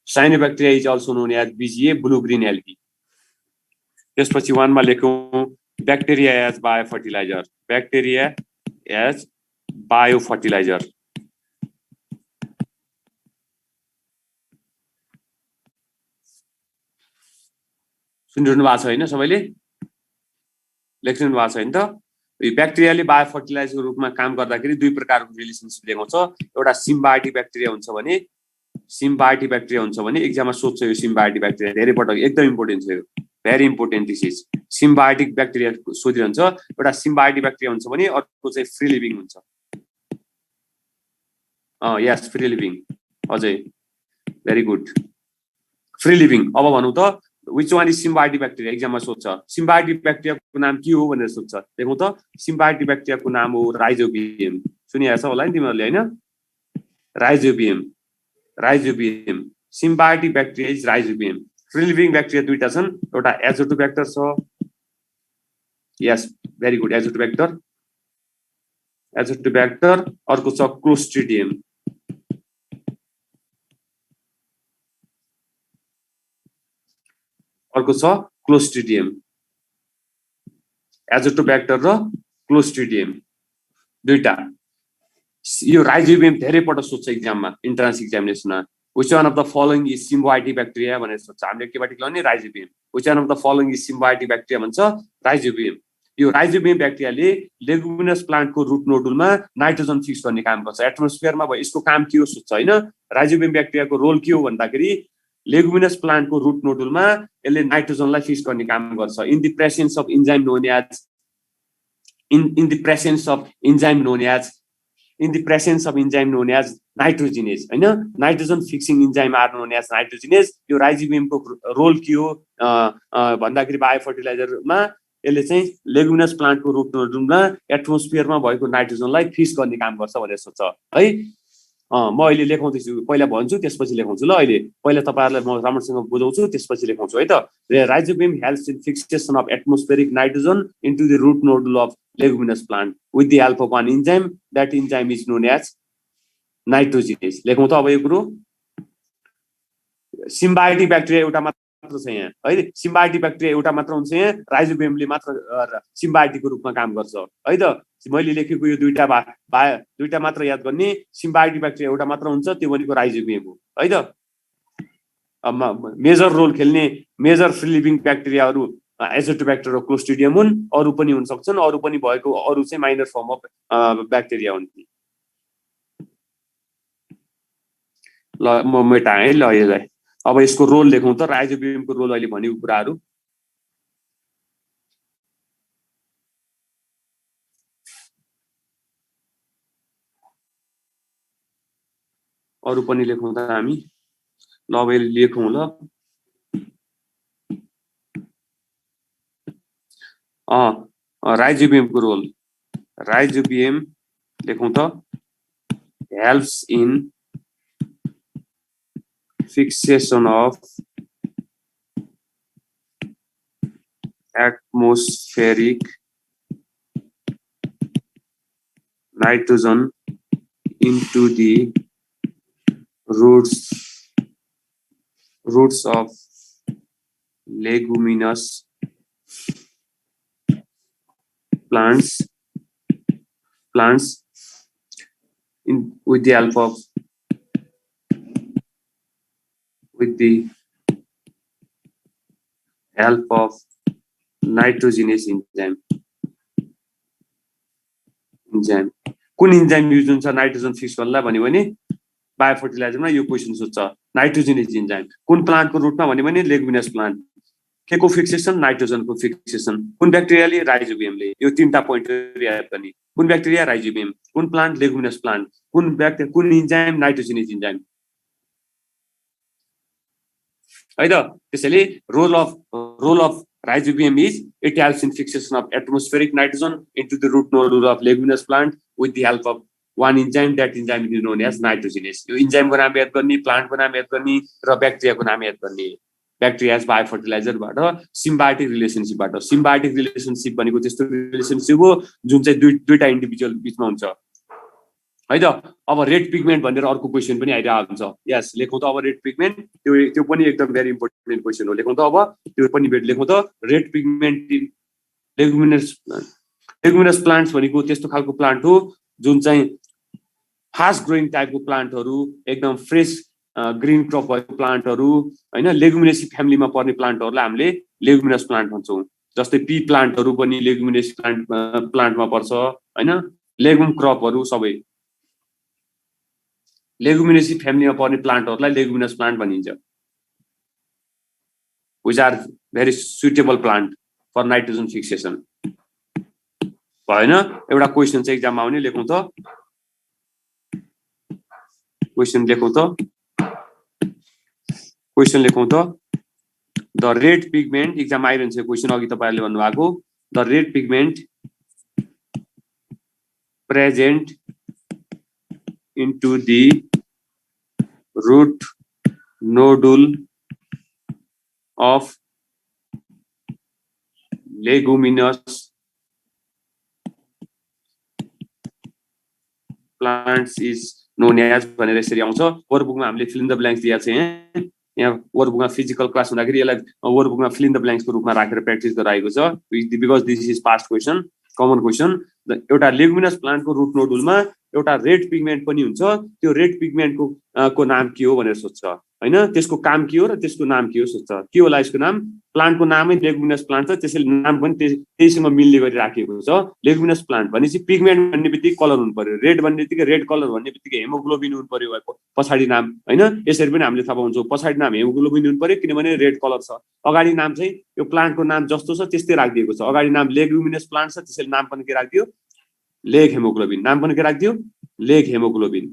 cyanobacteria is also known as BGA, blue green algae. त्यसपछि 1 मा लेखौँ ब्याक्टेरिया एज बायो फर्टिलाइजर। सुनिरहनु भएको छ हैन? सबैले लेख्नु भएको छ हैन त? ब्याक्टेरियाले बायो फर्टिलाइजरको रूपमा काम गर्दाखेरि दुई प्रकारको रिलेसनशिप देखाउँछ। एउटा सिम्बायोटिक ब्याक्टेरिया हुन्छ भने एक्जाममा सोध्छ यो सिम्बायोटिक ब्याक्टेरिया धेरै पटक, एकदम इम्पोर्टेन्ट छ यो, very important this is. Symbiotic bacteria सोधिरहन्छ। एउटा सिम्बायोटिक ब्याक्टेरिया हुन्छ भने अर्को चाहिँ फ्री लिभिङ हुन्छ। यस, फ्री लिभिङ, अझै भेरी गुड, फ्री लिभिङ। अब भनौँ त which one is symbiotic bacteria? एक्जाममा सोध्छ सिम्बायोटिक ब्याक्टेरियाको नाम के हो भनेर सोध्छ। देखौँ त सिम्बायोटिक ब्याक्टेरियाको नाम हो राइजोबियम। सुनिहाल्छ होला नि तिमीहरूले हैन? Rhizobium. Symbiotic bacteria is rhizobium. Free living bacteria दुईटा छन्, एउटा एजोटोब्याक्टर छ, यस भेरी गुड, एजोटोब्याक्टर, अर्को छ क्लोस्ट्रिडियम। एजोटोब्याक्टर र क्लोस्ट्रिडियम दुईटा। यो राइजोबियम धेरै पटक सोध्छ एक्जाममा, entrance एक्जामिनेसनमा। which one of the following is symbiotic bacteria भनेर सोध्छ। हामीले के बाटी लाउने? Rhizobium. which one of the following is symbiotic bacteria भन्छ? राइजोबियम। यो राइजोबियम ब्याक्टेरियाले लेगुमिनस प्लान्टको रुट नोडुलमा नाइट्रोजन फिक्स गर्ने काम गर्छ। एटमोस्फियरमा भयो यसको काम के हो सोध्छ हैन? राइजोबियम ब्याक्टेरियाको रोल के हो भन्दाखेरि लेगुमिनस प्लान्टको रुट नोडुलमा यसले नाइट्रोजनलाई फिक्स गर्ने काम गर्छ। In the presence of enzyme known as nitrogenase हैन? Nitrogen fixing enzyme are known as nitrogenase. यो राइजोबियमको रोल के हो भन्दाखेरि बायो फर्टिलाइजरमा यसले चाहिँ लेगुमिनस प्लान्टको रुट नोडुलमा एटमोस्फियरमा भएको नाइट्रोजनलाई फिक्स गर्ने काम गर्छ भनेर सोध्छ है। म अहिले लेखाउँदैछु, पहिला भन्छु त्यसपछि लेखाउँछु ल। अहिले पहिला तपाईहरुलाई म राम्रोसँग बुझाउँछु त्यसपछि लेखाउँछु है त। Rhizobium helps in fixation of atmospheric nitrogen into the root nodule of leguminous plant with the help of one enzyme, that enzyme is known as nitrogenase. लेखौँ त अब यो कुरो। सिम्बायोटिक ब्याक्टेरिया एउटा मात्र छ यहाँ है। सिम्बायोटिक ब्याक्टेरिया एउटा मात्र हुन्छ यहाँ, राइजोबियमले मात्र सिम्बायोटिकको रूपमा काम गर्छ है त। मैले लेखेको यो दुईटा मात्र याद गर्ने। सिम्बायोटिक ब्याक्टेरिया एउटा मात्र हुन्छ, त्यो भनेको राइजोबियम हो है त। मेजर रोल खेल्ने मेजर फ्री लिभिङ ब्याक्टेरियाहरू एजोटोब्याक्टर र क्लोस्ट्रिडियम हुन्। अरू पनि हुन सक्छन्, अरू पनि भएको अरू चाहिँ माइनर फर्म अफ ब्याक्टेरिया हुन्। ल म मेटाएँ ल यसलाई। अब यसको रोल लेखौँ त, राइजोबियमको रोल अहिले भनेको कुराहरू। अरू पनि लेखौँ त हामी। ल अब लेखौँ ल। राइजोबियमको रोल। राइजोबियम लेखौँ त helps in fixation of atmospheric nitrogen into the roots of leguminous plants with the help of nitrogenase enzyme कुन इन्जाइम युज हुन्छ नाइट्रोजन फिक्स गर्नलाई भन्यो भने बायोफर्टिलाइजरमा यो क्वेसन सोध्छ नाइट्रोजेनेज इन्जाइम कुन प्लान्टको रुटमा भन्यो भने लेगुमिनस प्लान्ट के को फिक्सेसन नाइट्रोजनको फिक्सेसन कुन ब्याक्टेरियाले राइजोबियमले यो तीनटा पोइन्ट याद गर्ने कुन ब्याक्टेरिया राइजोबियम कुन प्लान्ट लेगुमिनस प्लान्ट कुन इन्जाइम नाइट्रोजेनेज इन्जाइम है त त्यसैले role of rhizobium is it helps in fixation of atmospheric nitrogen into the root nodule of leguminous plant with the help of one enzyme. That enzyme is known as nitrogenase. यो enzyme को नाम याद गर्ने plant को नाम याद गर्ने र ब्याक्टेरिया को नाम याद गर्ने ब्याक्टेरिया बायोफर्टिलाइजर बाट सिम्बायोटिक रिलेसनशिप भनेको त्यस्तो रिलेसनशिप हो जुन चाहिँ दुईटा इन्डिभिजुअल बीचमा हुन्छ है त अब रेड पिगमेन्ट भनेर अर्को क्वेशन पनि आइरहेको हुन्छ यस लेखौं त अब रेड पिगमेन्ट त्यो पनि एकदम भेरी इम्पोर्टेन्ट क्वेशन हो लेखौं त अब त्यो पनि लेखौं त red pigment in leguminous plants भनेको त्यस्तो खालको प्लान्ट हो जुन चाहिँ फास्ट ग्रोइङ टाइपको प्लान्टहरु एकदम फ्रेश ग्रीन क्रप भएको प्लान्टहरु हैन लेगुमिनेसी फ्यामिलीमा पर्ने प्लान्टहरुलाई हामीले लेगुमिनस प्लान्ट भन्छौं जस्तै पी प्लान्टहरु पनि लेगुमिनेसी प्लान्टमा पर्छ हैन लेगुम क्रपहरु सबै लेगुमिनेसी फ्यामिलीमा पर्ने प्लान्टहरुलाई लेगुमिनस प्लान्ट भनिन्छ which are very suitable plant for nitrogen fixation भएन एउटा क्वेशन चाहिँ एक्जाममा आउने लेखौं त क्वेशन लेखौं त द रेड पिगमेन्ट एक्जाम आइरहन्छ क्वेशन अघि तपाईहरुले भन्नु भएको the red pigment present into the root nodule of leguminous plants is known as भनेर यसरी आउँछ वर्कबुकमा हामीले फिल इन द ब्ल्याङ्क्स दिएको छ यहाँ वर्कबुकमा फिजिकल क्लास हुँदाखेरि यसलाई वर्कबुकमा फिल इन द ब्ल्याङ्क्सको रूपमा राखेर प्र्याक्टिस गराएको छ because this is past question common question एउटा लेगुमिनस प्लान्टको रुट नोडुलमा एउटा रेड पिगमेन्ट पनि हुन्छ त्यो रेड पिगमेन्टको को नाम के हो भनेर सोध्छ हैन त्यसको काम के हो र त्यसको नाम के हो सोध्छ के होला यसको नाम प्लान्टको नामै लेगुमिनस प्लान्ट छ त्यसैले नाम पनि त्यसैसँग मिल्ने गरी राखिएको छ लेगुमिनस प्लान्ट भनेपछि पिगमेन्ट भन्ने बित्तिकै कलर हुनु पर्यो रेड भन्ने बित्तिकै रेड कलर भन्ने बित्तिकै हेमोग्लोबिन हुनु पर्यो पछाडी नाम हैन यसरी पनि हामीले थाहा पाउँछौं पछाडी नाम हेमोग्लोबिन हुनु पर्यो किनभने रेड कलर छ अगाडि नाम चाहिँ यो प्लान्टको नाम जस्तो छ त्यस्तै राखिदिएको छ अगाडि नाम लेगुमिनस प्लान्ट छ त्यसैले नाम पनि के राखिदियो लेग हेमोग्लोबिन नाम पनि के राखिदियो लेग हेमोग्लोबिन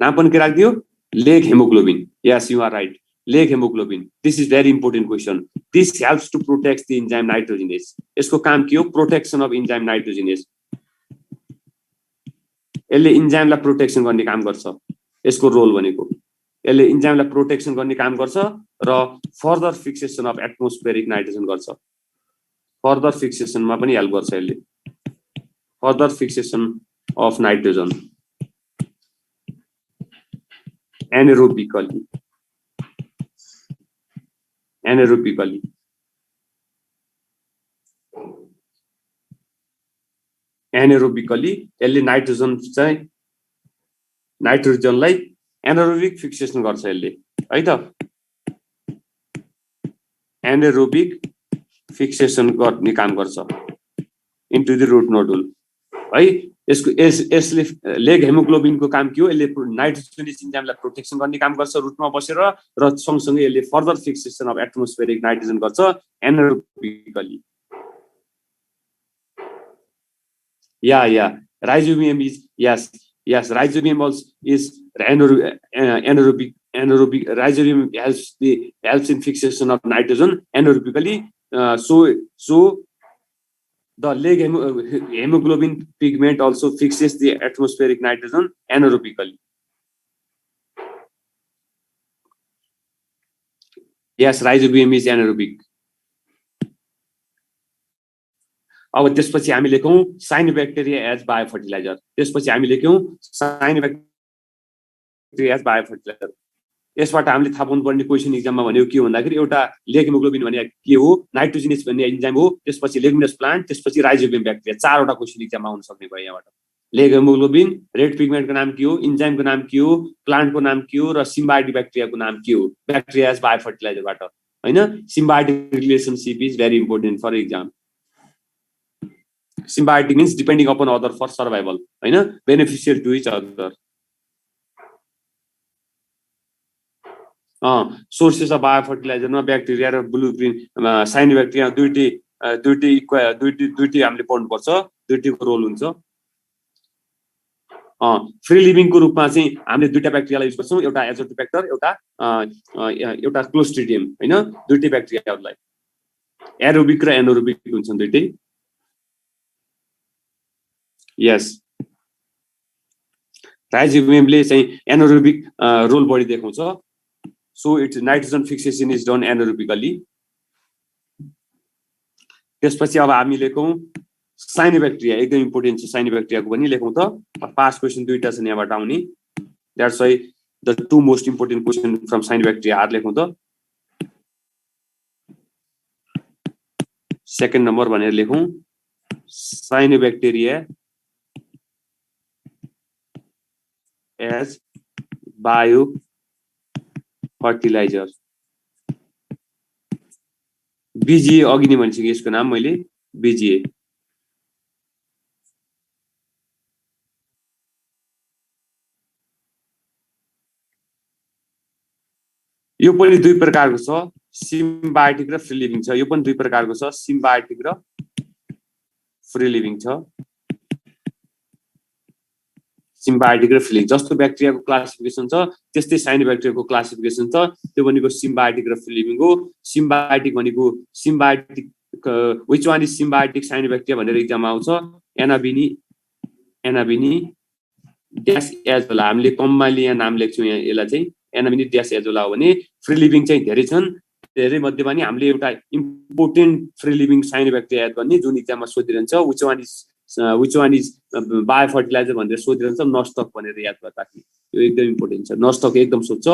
नाम पनि के राखिदियो leg haemoglobin yes you are right leg hemoglobin this is very important question this helps to protect the enzyme nitrogenase यसको काम के हो प्रोटेक्सन अफ enzyme nitrogenase यसले इन्जाइमलाई प्रोटेक्सन गर्ने काम गर्छ यसको रोल भनेको यसले इन्जाइमलाई प्रोटेक्सन गर्ने काम गर्छ र further fixation of atmospheric nitrogen गर्छ फर्दर फिक्सेसनमा पनि हेल्प गर्छ यसले further fixation of nitrogen anaerobically यसले नाइट्रोजनलाई एनारोबिक फिक्सेसन गर्छ यसले है त एनारोबिक फिक्सेसन गर्ने काम गर्छ इन्टु द रुट नोडुल है यसले लेग हेमोग्लोबिनको काम के हो यसले नाइट्रोजनस इन्जाइमलाई प्रोटेक्सन गर्ने काम गर्छ रुटमा बसेर र सँगसँगै यसले further fixation of atmospheric nitrogen गर्छ एनारोबिकली या Rhizobium is yes rhizobium also is anaerobic rhizobium helps in fixation of nitrogen anaerobically so the leg hemoglobin pigment also fixes the atmospheric nitrogen anaerobically yes rhizobium is anaerobic अब त्यसपछि हामी लेखौं साइनोबैक्टेरिया as biofertiliser त्यसपछि हामी लेख्यौं साइनोबैक्टेरिया as biofertiliser यसबाट हामीले थाहा पाउनुपर्ने question एक्जाममा भनेको के हो भन्दाखेरि एउटा लेग हिमोग्लोबिन भने के हो, नाइट्रोजिनेस भन्ने एन्जाइम हो, त्यसपछि लेगुमिनस प्लान्ट, त्यसपछि राइजोबियम ब्याक्टेरिया, चारवटा क्वेसन एक्जाममा आउन सक्ने भयो यहाँबाट। लेग हिमोग्लोबिन, रेड पिगमेन्टको नाम के हो, इन्जाइमको नाम के हो, प्लान्टको नाम के हो र सिम्बायोटिक ब्याक्टेरियाको नाम के हो, ब्याक्टेरिया एज बायो फर्टिलाइजरबाट हैन। Symbiotic relationship is very important for exam. Symbiotic means depending upon other for survival हैन, beneficial to each other. Sources of bio फर्टिलाइजरमा ब्याक्टेरिया र ब्लुप्रिन्ट साइनोब्याक्टेरिया दुईटै हामीले पढ्नुपर्छ, दुईटैको रोल हुन्छ। फ्री लिभिङको रूपमा चाहिँ हामीले दुईटा ब्याक्टेरियालाई युज गर्छौँ, एउटा एजोटोब्याक्टर, एउटा क्लोस्ट्रिडियम हैन, दुईटै ब्याक्टेरियाहरूलाई एरोबिक र एनारोबिक हुन्छन् दुईटै। यस, राइजोबियमले चाहिँ एनारोबिक रोल बढी देखाउँछ, so it's nitrogen fixation is done anaerobically. त्यसपछि अब हामी लेखौँ साइनोब्याक्टेरिया, एकदम इम्पोर्टेन्ट छ साइनोब्याक्टेरियाको पनि लेखौँ त। पास्ट क्वेसन दुईटा छन् यहाँबाट आउने, that's why the two most important question from cyanobacteria are लेखौँ त। सेकेन्ड नम्बर भनेर लेखौँ cyanobacteria as bio fertiliser. BGA अघि नै भनिसकेँ यसको नाम मैले, बीजीए। यो पनि दुई प्रकारको छ, सिम्बायोटिक र फ्री लिभिङ छ। यो पनि दुई प्रकारको छ, सिम्बायोटिक र फ्री लिभिङ छ। सिम्बायोटिक र फ्री लिभिङ जस्तो ब्याक्टेरियाको क्लासिफिकेसन छ त्यस्तै साइनोब्याक्टेरियाको क्लासिफिकेसन छ, त्यो भनेको सिम्बायोटिक र फ्री लिभिङ हो। सिम्बायोटिक भनेको symbiotic which one is symbiotic cyanobacteria भनेर एक्जाममा आउँछ, एनाबिनी ड्यास एजोला, हामीले कम्बाइनली यहाँ नाम लेख्छौँ, यहाँ यसलाई चाहिँ एनाबिनी ड्यास एजोला हो भने। फ्री लिभिङ चाहिँ धेरै छन्, धेरै मध्येमा नि हामीले एउटा इम्पोर्टेन्ट फ्री लिभिङ साइनोब्याक्टेरिया याद गर्ने जुन एक्जाममा सोधिरहन्छ, which one is bio fertiliser भनेर सोधिरहन्छ, नस्टक भनेर याद गर्दाखेरि यो एकदम इम्पोर्टेन्ट छ। नस्टक एकदम सोध्छ,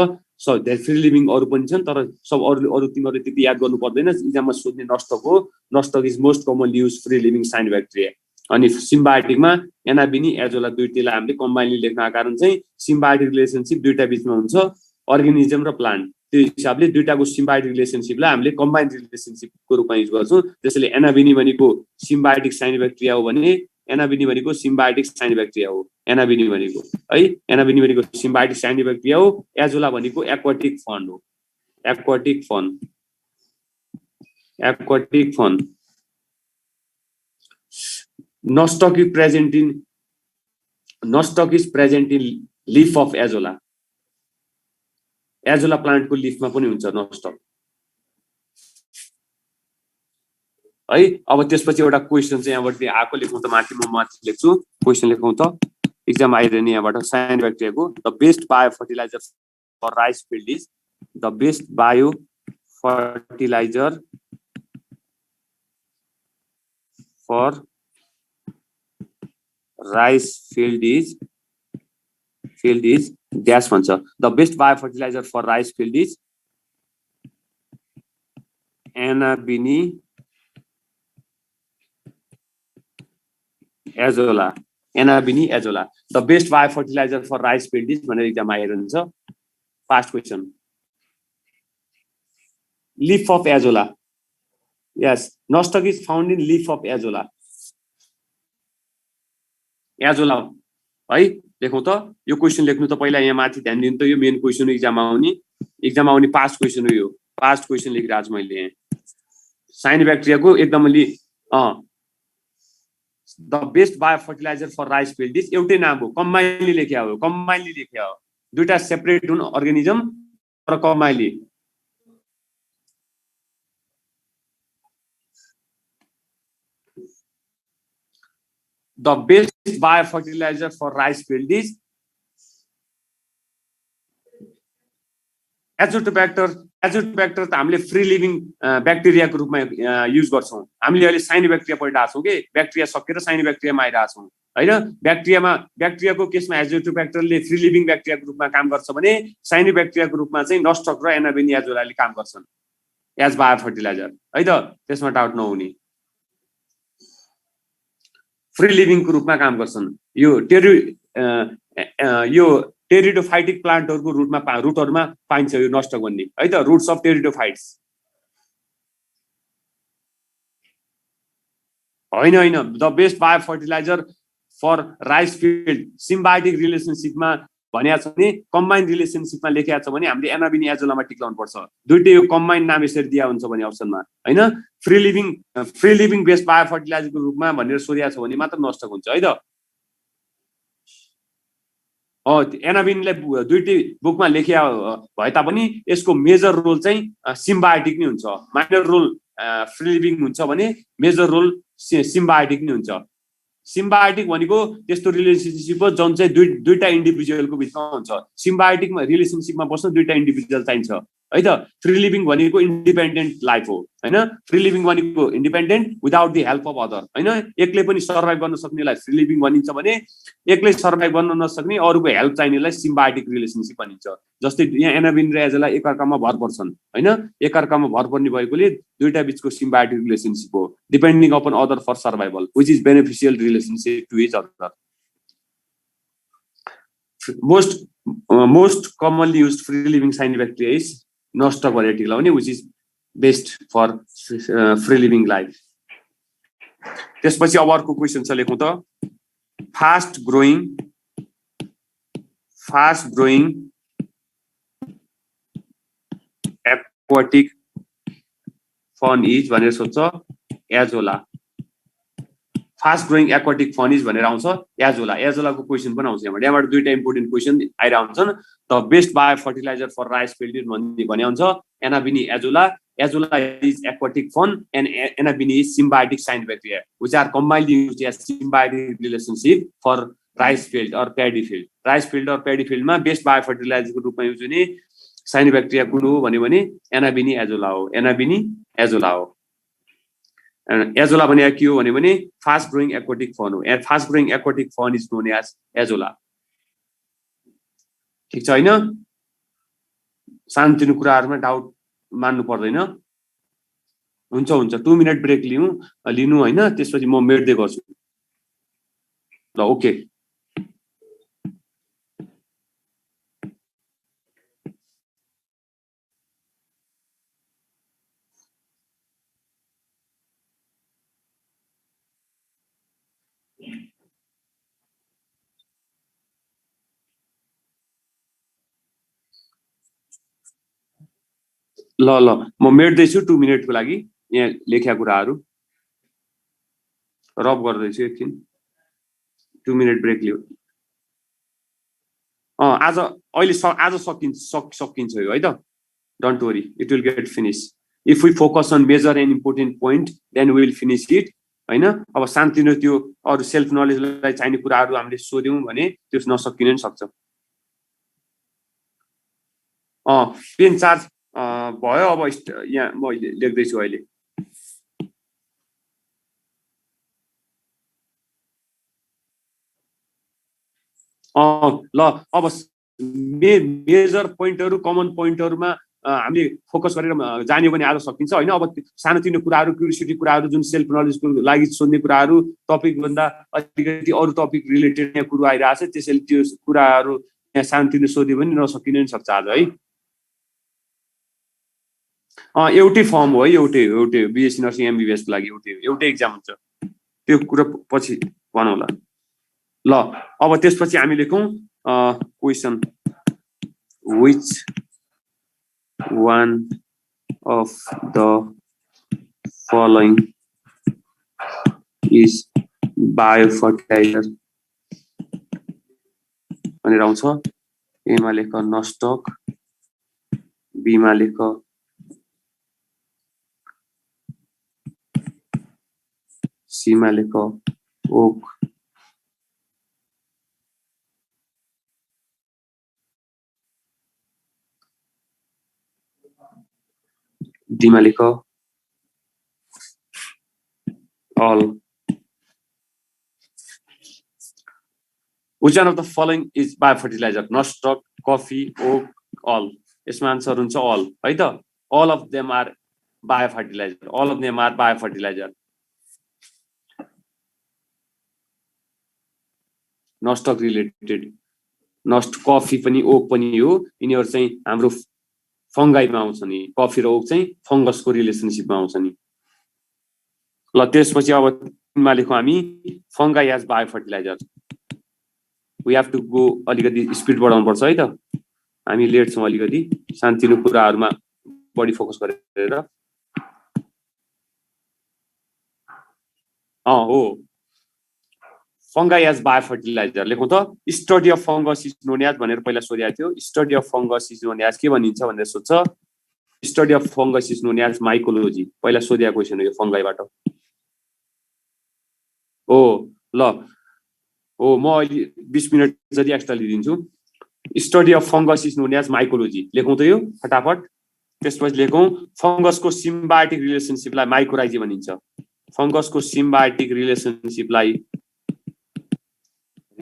धेरै फ्री लिभिङ अरू पनि छन् तर सब अरू तिमीहरूले त्यति याद गर्नु पर्दैन, एक्जाममा सोध्ने नस्टक हो। Nostoc is most commonly use free living cyanobacteria. अनि सिम्बायोटिकमा एनाबिनी एजोला दुईटैलाई हामीले कम्बाइनली लेख्नको कारण चाहिँ सिम्बायोटिक रिलेसनसिप दुईटा बिचमा हुन्छ, अर्गेनिजम र प्लान्ट। त्यो हिसाबले दुईटाको सिम्बायोटिक रिलेसनसिपलाई हामीले कम्बाइन्ड रिलेसनसिपको रूपमा युज गर्छौँ। त्यसैले एनाबिनी भनेको सिम्बायोटिक साइनोब्याक्टेरिया हो भने एनाबिनी भनेको सिम्बायोटिक साइनोब्याक्टेरिया हो। एनाबिनी भनेको है, एनाबिनी भनेको सिम्बायोटिक साइनोब्याक्टेरिया हो। एजोला भनेको एक्वाटिक फन्ड हो, aquatic fund. Nostoc is present in leaf of azolla. Azolla प्लान्टको लिफमा पनि हुन्छ नस्टक है। अब त्यसपछि एउटा क्वेसन चाहिँ यहाँबाट आएको, लेखौँ त, माथि म माथि लेख्छु, क्वेसन लेखौँ त, एक्जाम आइरहने यहाँबाट। साइनोब्याक्टेरियाको the best bio fertiliser for rice field is, the best bio fertiliser for rice field is dash भन्छ। The best bio fertiliser for rice field is Anabaena Azolla. Anabaena Azolla the best bio fertiliser for rice field is भनेर exam आइरहन्छ। Past question, leaf of Azolla. Yes, Nostoc is found in leaf of Azolla. Azolla है, लेखौँ त। यो question लेख्नु त पहिला यहाँ माथि ध्यान दिनु त, यो मेन क्वेसन हो एक्जाममा आउने पास्ट क्वेसन हो। यो पास्ट क्वेसन लेखिरहेको छु मैले यहाँ। साइनोब्याक्टेरियाको एकदमै the best bio fertiliser for rice field is एउटै नाम हो, कम्बाइनली लेख्या हो, दुईटा सेपरेट हुन् अर्गेनिजम र कम्बाइनली। The best biofertilizer for rice field is Azotobacter एजोटोब्याक्टर त हामीले फ्री लिभिङ ब्याक्टेरियाको रूपमा युज गर्छौँ। हामीले अहिले साइनोब्याक्टेरिया पढिरहेको छौँ कि ब्याक्टेरिया सकेर साइनोब्याक्टेरियामा आइरहेको छौँ होइन। ब्याक्टेरियाको केसमा एजोटोब्याक्टरले फ्री लिभिङ ब्याक्टेरियाको रूपमा काम गर्छ भने साइनोब्याक्टेरियाको रूपमा चाहिँ नस्टक र एनाबेनी एजोलाले काम गर्छन् एज बायो फर्टिलाइजर है त, त्यसमा डाउट नहुने। फ्री लिभिङको रूपमा काम गर्छन्। यो टेरिडोफाइटिक प्लान्टहरूको रुटहरूमा पाइन्छ यो नष्ट गर्ने है त, रुट्स अफ टेरिडोफाइट्स। होइन the best bio fertiliser for rice field symbiotic रिलेसनसिपमा भनेको छ भने कम्बाइन रिलेसनसिपमा लेखेको छ भने हामीले एनाबिनी एजोलामा टिक्लाउनु पर्छ। दुईटै यो कम्बाइन नाम यसरी दिया हुन्छ भने अप्सनमा होइन। फ्री लिभिङ बेस्ट बायो फर्टिलाइजरको रूपमा भनेर सोधिएको छ भने मात्र नष्ट हुन्छ है त। एनाबिनलाई दुईटै बुकमा लेखिया भए तापनि यसको मेजर रोल चाहिँ सिम्बायोटिक नै हुन्छ। माइनर रोल फ्री लिभिङ हुन्छ भने मेजर रोल सिम्बायोटिक नै हुन्छ। सिम्बायोटिक भनेको त्यस्तो रिलेसनसिप हो जुन चाहिँ दुईटा इन्डिभिजुअलको बिचमा हुन्छ। सिम्बायोटिकमा रिलेसनसिपमा बस्न दुईटा इन्डिभिजुअल चाहिन्छ है त। फ्री लिभिङ भनेको इन्डिपेन्डेन्ट लाइफ हो होइन। फ्री लिभिङ भनेको independent without the help of other होइन। एक्लै पनि सर्भाइभ गर्न सक्नेलाई फ्री लिभिङ भनिन्छ भने एक्लै सर्भाइभ गर्न नसक्ने अरूको हेल्प चाहिनेलाई सिम्बायोटिक रिलेसनसिप भनिन्छ। जस्तै यहाँ एनाबिन र एजोला एकअर्कामा भर पर्छन् होइन। एकअर्कामा भर पर्ने भएकोले दुईटा बिचको सिम्बायोटिक रिलेसनसिप हो depending upon other for survival which is beneficial relationship to each other. Most commonly used free living cyanobacteria is Nostoc भनेर टिक्लाउने which is best for free living life. त्यसपछि अब अर्को क्वेसन छ लेखौँ त। Fast growing aquatic fern is भनेर सोध्छ Azolla. Fast growing aquatic fern is भनेर आउँछ एजोला। एजोलाको क्वेसन पनि आउँछ यहाँबाट दुईटा इम्पोर्टेन्ट क्वेसन आइरहेको हुन्छन्। The best bio fertiliser for rice field भने हुन्छ Anabaena Azolla. Azolla is aquatic fern and Anabaena is symbiotic cyanobacteria which are combined used as symbiotic relationship for rice field or paddy field. Rice field or paddy फिल्डमा best bio फर्टिलाइजरको रूपमा use हुने साइनोब्याक्टेरिया कुन हो भन्यो भने एनाबिनी azolla हो। एनाबिनी azolla हो। Azolla भने के हो भने फास्ट ग्रोइङ एक्वाटिक फन हो। Fast growing aquatic fern is known as azolla. ठिक छ होइन। सानोतिनो कुराहरुमा डाउट मान्नु पर्दैन। हुन्छ 2 मिनेट ब्रेक लिनु होइन। त्यसपछि म मेट्दै गर्छु ल। ओके ल म मेट्दैछु 2 मिनेटको लागि। यहाँ लेखेका कुराहरु रब गर्दैछु एकछिन। 2 मिनेट ब्रेक लिऊ। आज सकिन्छ यो है त। Don't worry it will get finish if we focus on major and important point then we will finish it हैन। अब शान्तिले त्यो अरु सेल्फ नलेजलाई चाहिने कुराहरु हामीले सोध्यौं भने त्यो नसकिन नि सक्छ। पेन चार्ज भयो। अब यहाँ म लेख्दैछु अहिले। ल अब मेजर पोइन्टहरु कमन पोइन्टहरुमा हामीले फोकस गरेर जान्यो भने आज सकिन्छ हैन। अब सानोतिनो कुराहरु क्युरियोसिटी कुराहरु जुन सेल्फ नलेजको लागि सोध्ने कुराहरु टपिक भन्दा अलिकति अरु टपिक रिलेटेड यहाँ कुरा आइराछ। त्यसैले त्यो कुराहरु यहाँ सानोतिनो सोध्यो भने नसकिन नि सक्छ आज है। एउटै फर्म हो है। एउटै बीएससी नर्सिङ एमबीबीएस को लागि एउटै एक्जाम हुन्छ। त्यो कुरा पछि भनौला ल। अब त्यसपछि हामी लेखौं question which one of the following is biofertilizer भनेर आउँछ। ए मा लेख नस्टक, बी मा लेख सी मा लेख ओक, डीमा लेख all. Which one of the following is biofertilizer? Nostoc, coffee, oak, all. यसमा आन्सर हुन्छ all है त. All of them are biofertilizer. All of them are biofertilizer. Nostoc related. Coffee पनि ओक पनि हो. यिनीहरु चाहिँ हाम्रो फंगाइमा आउँछ नि. कफी र ओक चाहिँ फंगसको रिलेसनशिपमा आउँछ नि. ल त्यसपछि अब मा लेखौं हामी fungi as biofertilizer. We have to go अलिकति स्पिड बढाउनु पर्छ है त. हामी लेट छौं अलिकति. शान्तिनु कुराहरुमा बढी फोकस गरेर. हो फंगाई एज बायोफर्टिलाइजर लेखौं त. Study of fungus is known as भनेर पहिला सोधेको थियो. Study of fungus is known as के भनिन्छ भनेर सोध्छ. Study of fungus is known as mycology. पहिला सोधेको क्वेशन हो यो फंगाईबाट. ल हो म अहिले 20 मिनेट जति एक्स्ट्रा लिदिन्छु. Study of fungus is known as mycology लेखौं त यो फटाफट. त्यसपछि लेखौं फंगसको सिम्बायोटिक रिलेसनशिपलाई माइकोराइजी भनिन्छ. फंगसको सिम्बायोटिक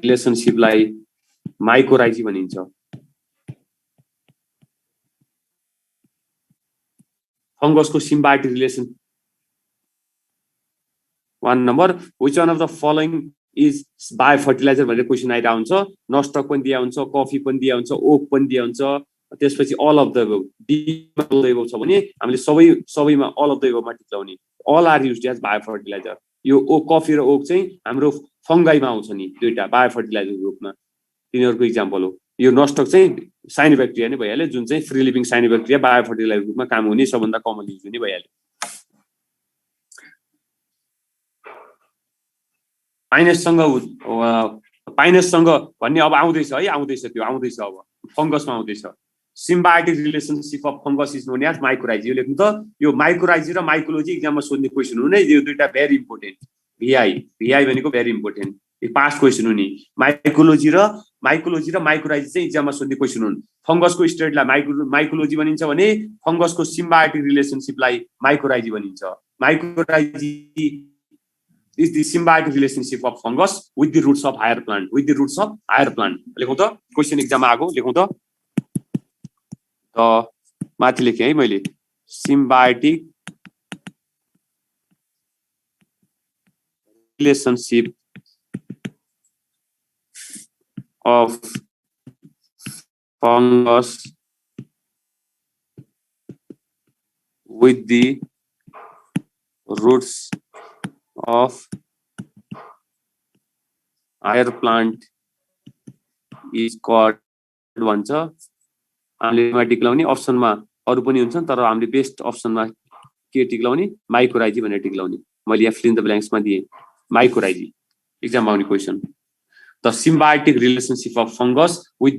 रिलेसनशिपलाई माइकोराइजी भनिन्छ. फंगसको symbiotic relation 1 number. Which one of the following is biofertiliser भनेर क्वेशन आइरा हुन्छ. नस्टक पनि दिया हुन्छ, कफी पनि दिया हुन्छ, ओक पनि दिया हुन्छ. त्यसपछि अल अफ द एबव छ भने हामीले सबैमा अल अफ द एबवमा टिक लगाउने. All are used as biofertilizer. यो कफी र ओक चाहिँ हाम्रो फंगाईमा आउँछ नि दुईटा बायोफर्टिलाइजरको रूपमा. तिनीहरुको एक्जाम्पल हो. यो नस्टक चाहिँ साइनोबैक्टेरिया नै भइहाल्यो जुन चाहिँ फ्री लिभिङ साइनोबैक्टेरिया बायोफर्टिलाइजरको रूपमा काम हुने सबभन्दा कमन युज हुने भइहाल्यो. पाइनससँग भन्ने अब आउँदैछ है. आउँदैछ त्यो आउँदैछ अब फंगसमा आउँदैछ. Symbiotic relationship of fungus is known as mycorrhizae. यो लेख्नु त. यो माइकोराइजी र माइकोलोजी एक्जाममा सोध्ने क्वेशन हो नै. यो दुईटा भेरी इम्पोर्टेन्ट. भिआई भनेको भेरी इम्पोर्टेन्ट. यो पास्ट क्वेशन हो नि. माइकोलोजी र माइकोराइजी चाहिँ एक्जाममा सोध्ने क्वेशन हुन्. फंगसको स्टेटलाई माइकोलोजी भनिन्छ भने फंगसको सिम्बायोटिक रिलेसनशिपलाई माइकोराइजी भनिन्छ. माइकोराइजी is the symbiotic relationship of fungus with the roots of higher plant. With the roots of higher plant. लेखौं त. क्वेशन एक्जाम आगो लेखौं त. माथि लेखे है मैले. symbiotic relationship of fungus with the roots of higher plant is called भन्छ. हामीले tick लगाउने अप्सनमा अरु पनि हुन्छन् तर हामीले बेस्ट अप्सनमा के टिक लगाउने माइकोराइजी भनेर टिक लगाउने. मैले यहाँ फिल इन द ब्ल्याङ्क्समा दिए माइकोराइजी. एक्जाम आउने question. The symbiotic relationship of fungus with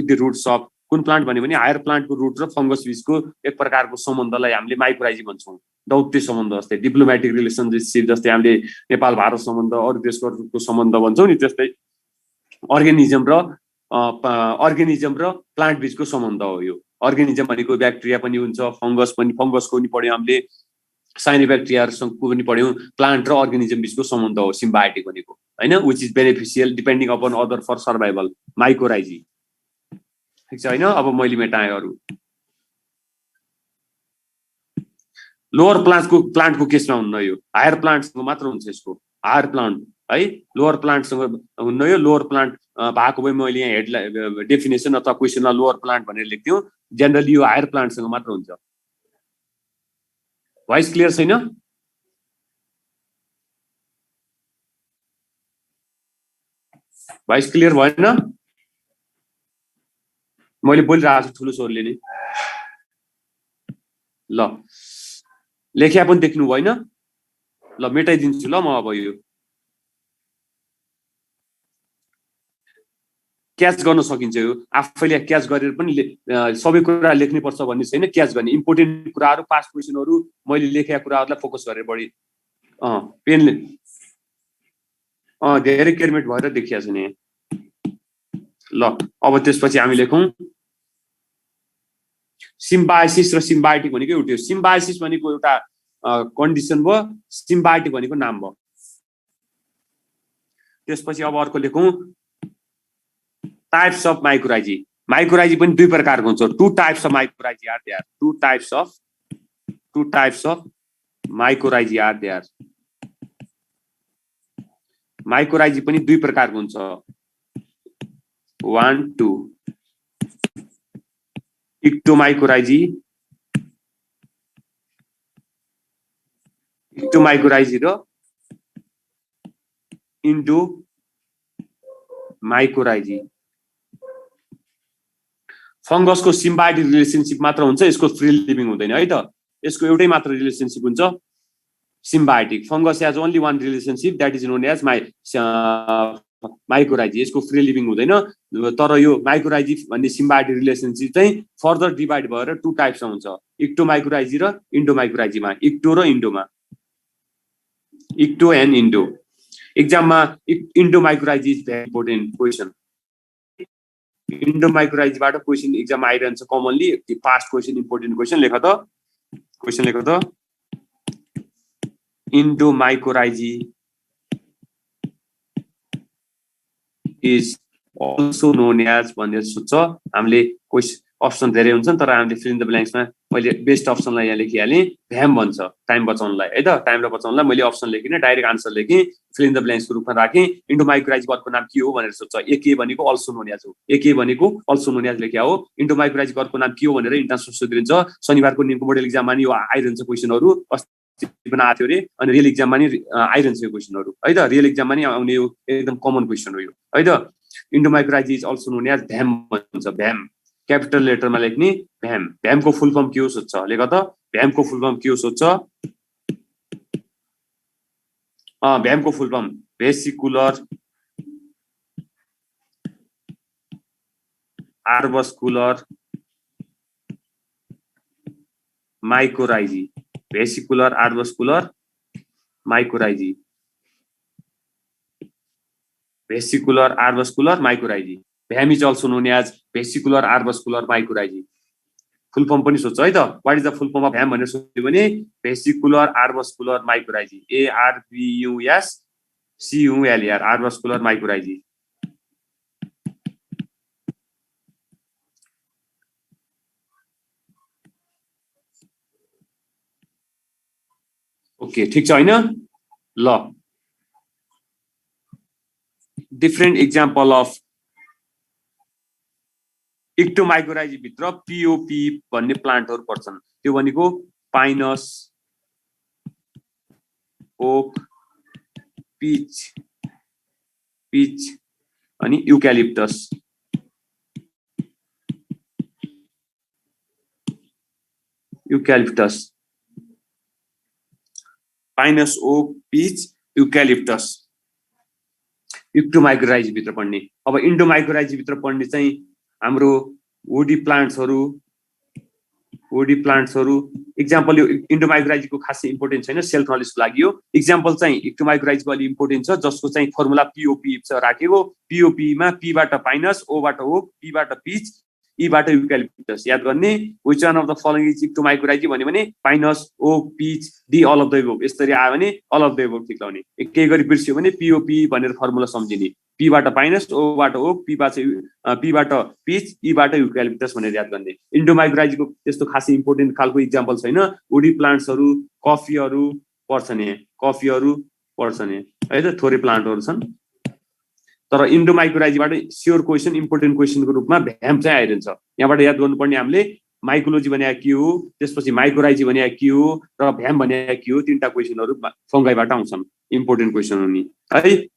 the roots of कुन प्लान्ट भन्यो भने हायर प्लान्टको रुट र फंगस बीचको एक प्रकारको सम्बन्धलाई हामीले माइकोराइजी भन्छौं. दौत्य सम्बन्ध जस्तै डिप्लोमेटिक रिलेसनशिप जस्तै हामीले नेपाल भारत सम्बन्ध अरु देशको सम्बन्ध भन्छौं नि. त्यस्तै अर्गानिजम र प्लान्ट बीचको सम्बन्ध हो यो. अर्गानिजम भनेको ब्याक्टेरिया पनि हुन्छ, फंगसको पनि पढ्यौं हामीले, साइनोबैक्टेरियाहरुसँगको पनि पढ्यौं. प्लान्ट र अर्गानिजम बीचको सम्बन्ध हो सिम्बायोटिक भनेको हैन. Which is beneficial depending upon other for survival. Mycorrhizae. ठीक छ हैन. अब मैले मेटाए अरु. लोअर प्लान्टको केसमा हुन्न यो. हायर प्लान्टसँग मात्र हुन्छ यसको. हायर प्लान्ट है. लोअर प्लान्टसँग हुन्न यो. लोअर प्लान्ट भएको भए मैले यहाँ हेडलाइन डेफिनेसन अथवा क्वेशनमा लोअर प्लान्ट भनेर लेख्थ्यौ. जनरली यो हायर प्लान्टसँग मात्र हुन्छ. भोइस क्लियर छैन? भोइस क्लियर भएन? मैले बोलिरहेको छु ठुलो स्वरले नै. ल लेख्या पनि देख्नु भएन? ल मेटाइदिन्छु ल म अब यो. क्याच गर्न सकिन्छ यो. आफैले क्याच गरेर पनि सबै कुरा लेख्नै पर्छ भन्ने छैन. क्याच गर्ने इम्पोर्टेन्ट कुराहरु पास्ट क्वेशनहरु मैले लेखेका कुराहरुलाई फोकस गरेर बढी पेनले धेरै केयरमेट भएर देखिया छ नि. ल अब त्यसपछि हामी लेखौं सिम्बायोसिस र सिम्बायोटिक भनेको एउटै हो। सिम्बायोसिस भनेको एउटा कन्डिसन भयो, सिम्बायोटिक भनेको नाम भयो। त्यसपछि अब अर्को लेखौँ टाइप्स अफ माइक्रोराइजी। माइक्रोराइजी पनि दुई प्रकारको हुन्छ। Two types of mycorrhizae are there. Two types of mycorrhizae are there. Mycorrhizae पनि दुई प्रकारको हुन्छ। 1 2 इक्टोमाइक्रोराइजी र इन्डोमाइक्रोराइजी। फंगसको सिम्बायोटिक रिलेसनशिप मात्र हुन्छ, यसको फ्री लिभिङ हुँदैन है त। यसको एउटै मात्र रिलेसनशिप हुन्छ, symbiotic. Fungus has only one relationship, that is known as mycorrhizae. यसको फ्री लिभिङ हुँदैन। तर यो माइक्रोराइजी भन्ने सिम्बायोटिक रिलेसनशिप चाहिँ फर्दर डिभाइड भएर टु टाइप्समा हुन्छ, इक्टोमाइक्रोराइजी र इन्डोमाइक्रोराइजीमा। इक्टो र इन्डोमा, इक्टो एन्ड इन्डो। एक्जाममा endomycorrhizae is very important question. इन्डोमाइक्रोराइजीबाट क्वेसन एक्जाममा आइरहन्छ commonly. Past question, important question लेख त। क्वेसन लेख त। Endomycorrhizae is also known as भनेर सोध्छ हामीले। क्वेसन अप्सन धेरै हुन्छन्, तर हामीले फिल इन द ब्ल्याङ्क्समा मैले बेस्ट अप्सनलाई यहाँ लेखिहालेँ, भ्याम भन्छ टाइम बचाउनलाई है त। टाइमलाई बचाउनलाई मैले अप्सन लेखिनँ, डाइरेक्ट आन्सर लेखेँ, फिल इन द ब्ल्याङ्क्सको रूपमा राखेँ। इन्डोमाइक्रोराइजी अर्को नाम के हो भनेर सोध्छ। एके भनेको अल्सो नोन एज हो। एके भनेको अल्सो नोन एज लेख्या हो। इन्डोमाइक्रोराइजी अर्को नाम के हो भनेर इन्ट्रान्समा सोधिरहन्छ। शनिबारको निमको मोडल एक्जाममा नि यो आइरहन्छ क्वेसनहरू। अस्ति पनि आएको थियो अरे, अनि रियल एक्जाममा नि आइरहन्छ यो क्वेसनहरू है त। रियल एक्जाममा नि आउने यो एकदम कमन क्वेसन हो यो है त। Endomycorrhizae is also known as भ्याम भन्छ। भ्याम क्यापिटल लेटरमा लेख्ने भ्याम। भ्यामको फुल फर्म के हो सोध्छ, लेख त। भ्यामको फुल फर्म के हो सोध्छ। भ्यामको full form vesicular arbuscular mycorrhizae. Vesicular arbuscular mycorrhizae. Vesicular arbuscular mycorrhizae. VAM is also known as vesicular arbuscular mycorrhizae. Full form पनि सोध्छ है त। What is the full form of VAM भनेर सोध्यो भने भेसिकुलर आर्बस्कुलर माइक्रोराइजी। ARBUSCULR आर्बस्कुलर माइक्रोराइजी। ओके, ठीक छ हैन। ल, डिफरेन्ट एक्जाम्पल अफ इक्टोमाइक्रोराइजी भित्र पिओपी भन्ने प्लान्टहरु पर्छन्। त्यो भनेको पाइनस, ओक, पिच अनि युक्यालिप्टस। पाइनस, ओक, पिच, युक्यालिप्टस इक्टोमाइक्रोराइजी भित्र पढ्ने। अब इन्डोमाइक्रोराइजी भित्र पढ्ने चाहिँ हाम्रो वुडी प्लान्ट्सहरु। एक्जाम्पल यो इन्डोमाइक्रोराइजीको खासै इम्पोर्टेन्ट छैन, सेल्फ नलेजको लागि हो। एक्जाम्पल चाहिँ इक्टोमाइक्रोराइजीको अलि इम्पोर्टेन्ट छ, जसको चाहिँ फर्मुला पिओपी छ राखेको। पिओपी मा पी बाट पाइनस, ओ बाट ओक, पी बाट पिच, ई बाट युक्यालिप्टस। याद गर्ने, which one of the following is ectomycorrhizae भन्यो भने Pinus, oak, peach, D all of the above. यसरी आयो भने all of the above tick लाउने। केही गरी बिर्सियो भने पिओपी भनेर फर्मुला सम्झिने। पी बाट पाइनस, ओ बाट ओक, पी बाट पिच, ई बाट युक्यालिप्टस भनेर याद गर्ने। इन्डोमाइक्रोराइजीको त्यस्तो खासै इम्पोर्टेन्ट खालको एक्जाम्पल छैन। वुडी प्लान्ट्सहरु, कफीहरु पर्छन् है त, थोरै प्लान्टहरु छन्। तर इन्डोमाइक्रोराइजीबाट स्योर क्वेसन, इम्पोर्टेन्ट क्वेसनको रूपमा भ्याम चाहिँ आइरहन्छ। यहाँबाट याद गर्नुपर्ने हामीले माइकोलोजी भनेको के हो, त्यसपछि माइक्रोराइजी भनेको के हो र भ्याम भनेको के हो, तीनटा क्वेसनहरु फंगाइबाट आउँछन्। इम्पोर्टेन्ट क्वेसन हो नि है।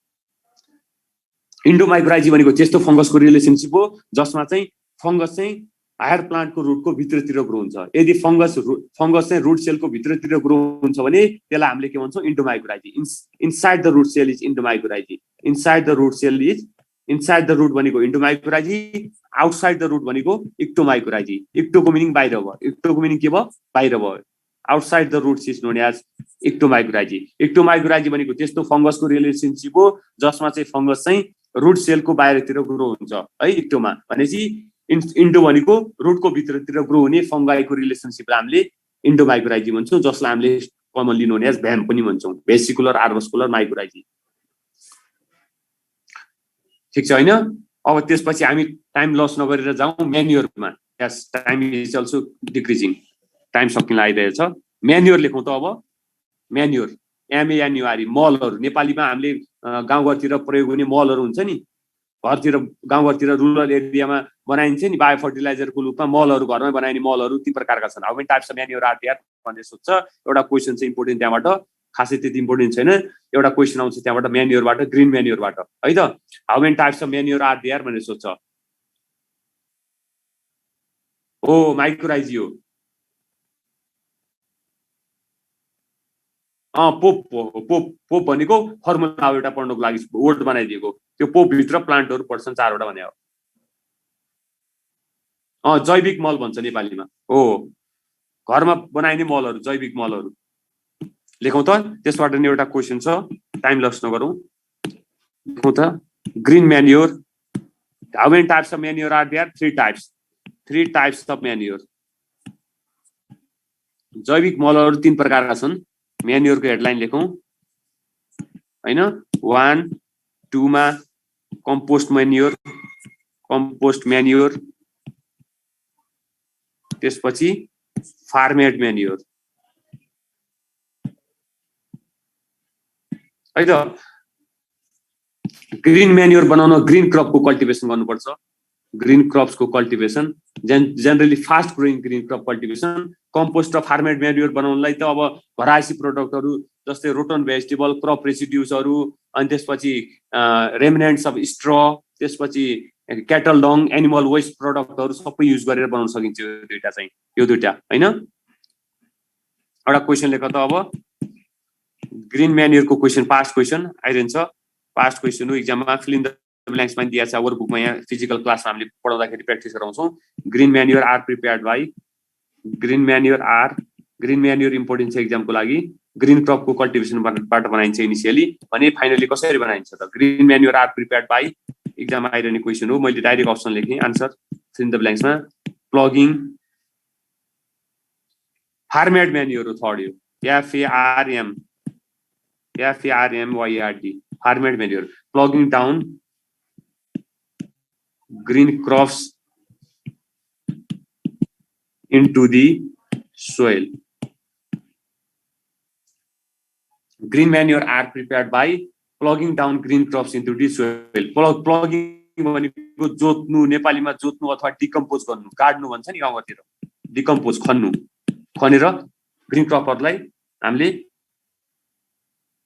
इन्डोमाइक्रोराइजी भनेको त्यस्तो फंगसको रिलेसनशिप हो जसमा चाहिँ फंगस चाहिँ हायर प्लान्टको रुटको भित्रतिर ग्रो हुन्छ। यदि फंगस चाहिँ रुट सेलको भित्रतिर ग्रो हुन्छ भने त्यसलाई हामीले के भन्छौँ, endomycorrhizae. Inside the root cell is endomycorrhizae. Inside the root भनेको इन्डोमाइक्रोराइजी, आउटसाइड द रुट भनेको इक्टोमाइक्रोराइजी। इक्टोको मिनिङ बाहिर भयो, इक्टोको मिनिङ के भयो, बाहिर भयो। Outside the roots is known as ectomycorrhizae. Ectomycorrhizae भनेको त्यस्तो फंगसको रिलेसनशिप हो जसमा चाहिँ फंगस चाहिँ रुट सेलको बाहिरतिर ग्रो हुन्छ है। इक्टोमा भनेपछि इन्डो भनेको रुटको भित्रतिर ग्रो हुने फङ्गाईको रिलेसनसिपलाई हामीले इन्डोमाइकोराइजी भन्छौँ, जसलाई हामीले कमनली नोन एज भ्याम पनि भन्छौँ, भेसिकुलर आर्बस्कुलर माइकोराइजी। ठिक छ हैन? अब त्यसपछि हामी टाइम लस नगरेर जाउँ म्यान्युअरमा। Yes, time is also decreasing, time सकिन लागिरहेछ। म्यान्युअर लेखौँ त अब। म्यान्युअर MANURE मलहरू, नेपालीमा हामीले गाउँघरतिर प्रयोग हुने मलहरू हुन्छ नि, घरतिर गाउँघरतिर रुरल एरियामा बनाइन्छ नि बायो फर्टिलाइजरको रूपमा मलहरू, घरमै बनाइने मलहरू तीन प्रकारका छन्। How many types of manure are there भन्ने सोध्छ। एउटा क्वेसन चाहिँ इम्पोर्टेन्ट त्यहाँबाट, खासै त्यति इम्पोर्टेन्ट छैन। एउटा क्वेसन आउँछ त्यहाँबाट म्यान्युअरबाट, ग्रिन म्यान्युअरबाट है त। How many types of manure are there भनेर सोध्छ। हो, माइक्रोराइजी हो। पोप भनेको फर्मुला हो, एउटा पढ्नको लागि वर्ड बनाइदिएको। त्यो पोप भित्र प्लान्टहरू पर्छन्, 4वटा भने हो। जैविक मल भन्छ नेपालीमा। हो, घरमा बनाइने मलहरू, जैविक मलहरू लेखौँ त। त्यसबाट नि एउटा क्वेसन छ, टाइम लस नगरौँ। लेखौँ त, green manure. How many types of manure are there? 3 types of manure. जैविक मलहरू 3 प्रकारका छन्। म्यान्युअरको हेडलाइन लेखौँ हैन। 1 2 मा कम्पोस्ट म्यान्युअर, त्यसपछि फार्मेड म्यान्युअर है त। ग्रिन म्यान्युअर बनाउन ग्रिन क्रपको कल्टिभेसन गर्नुपर्छ। ग्रिन क्रप्सको cultivation, generally fast growing green crop cultivation. Compost र फार्मेड म्यान्युअर बनाउनलाई त अब भराइसी प्रडक्टहरू जस्तै रोटन भेजिटेबल, क्रप रेसिड्युजहरू, अनि त्यसपछि रेमिनेन्ट्स अफ स्ट्र, त्यसपछि क्याटल डङ, एनिमल वेस्ट प्रडक्टहरू सबै युज गरेर बनाउन सकिन्छ। यो दुईटा हैन। एउटा क्वेसन लेख त अब। ग्रिन म्यान्युअरको क्वेसन, पास्ट क्वेसन आइरहन्छ। पास्ट क्वेसन हो, इक्जाममा फिल इन द ब्ल्याङ्क्समा दिएको छ। वर्कबुकमा यहाँ फिजिकल क्लासमा हामीले पढाउँदाखेरि प्र्याक्टिस गराउँछौँ। Green manure are prepared by, green manure important छ इक्जामको लागि। ग्रिन क्रपको कल्टिभेसनबाट बनाइन्छ इनिसियली, भने फाइनली कसरी बनाइन्छ त? Green manure are prepared by, इक्जाममा आइरहने क्वेसन हो। मैले डाइरेक्ट अप्सन लेखेँ, आन्सर फिल इन द ब्ल्याङ्क्समा। प्लगिङ, फार्मेड म्यान्युअर हो, थर्ड यो FARMYRD, farmyard manure. Ploughing down green crops into the soil. Green manure are prepared by plugging down green crops into the soil. Plugging भनेको जोत्नु, नेपालीमा जोत्नु अथवा decompose गर्नु, काट्नु भन्छ नि गाउँतिर। डिकम्पोज, खनेर ग्रिन क्रपहरूलाई हामीले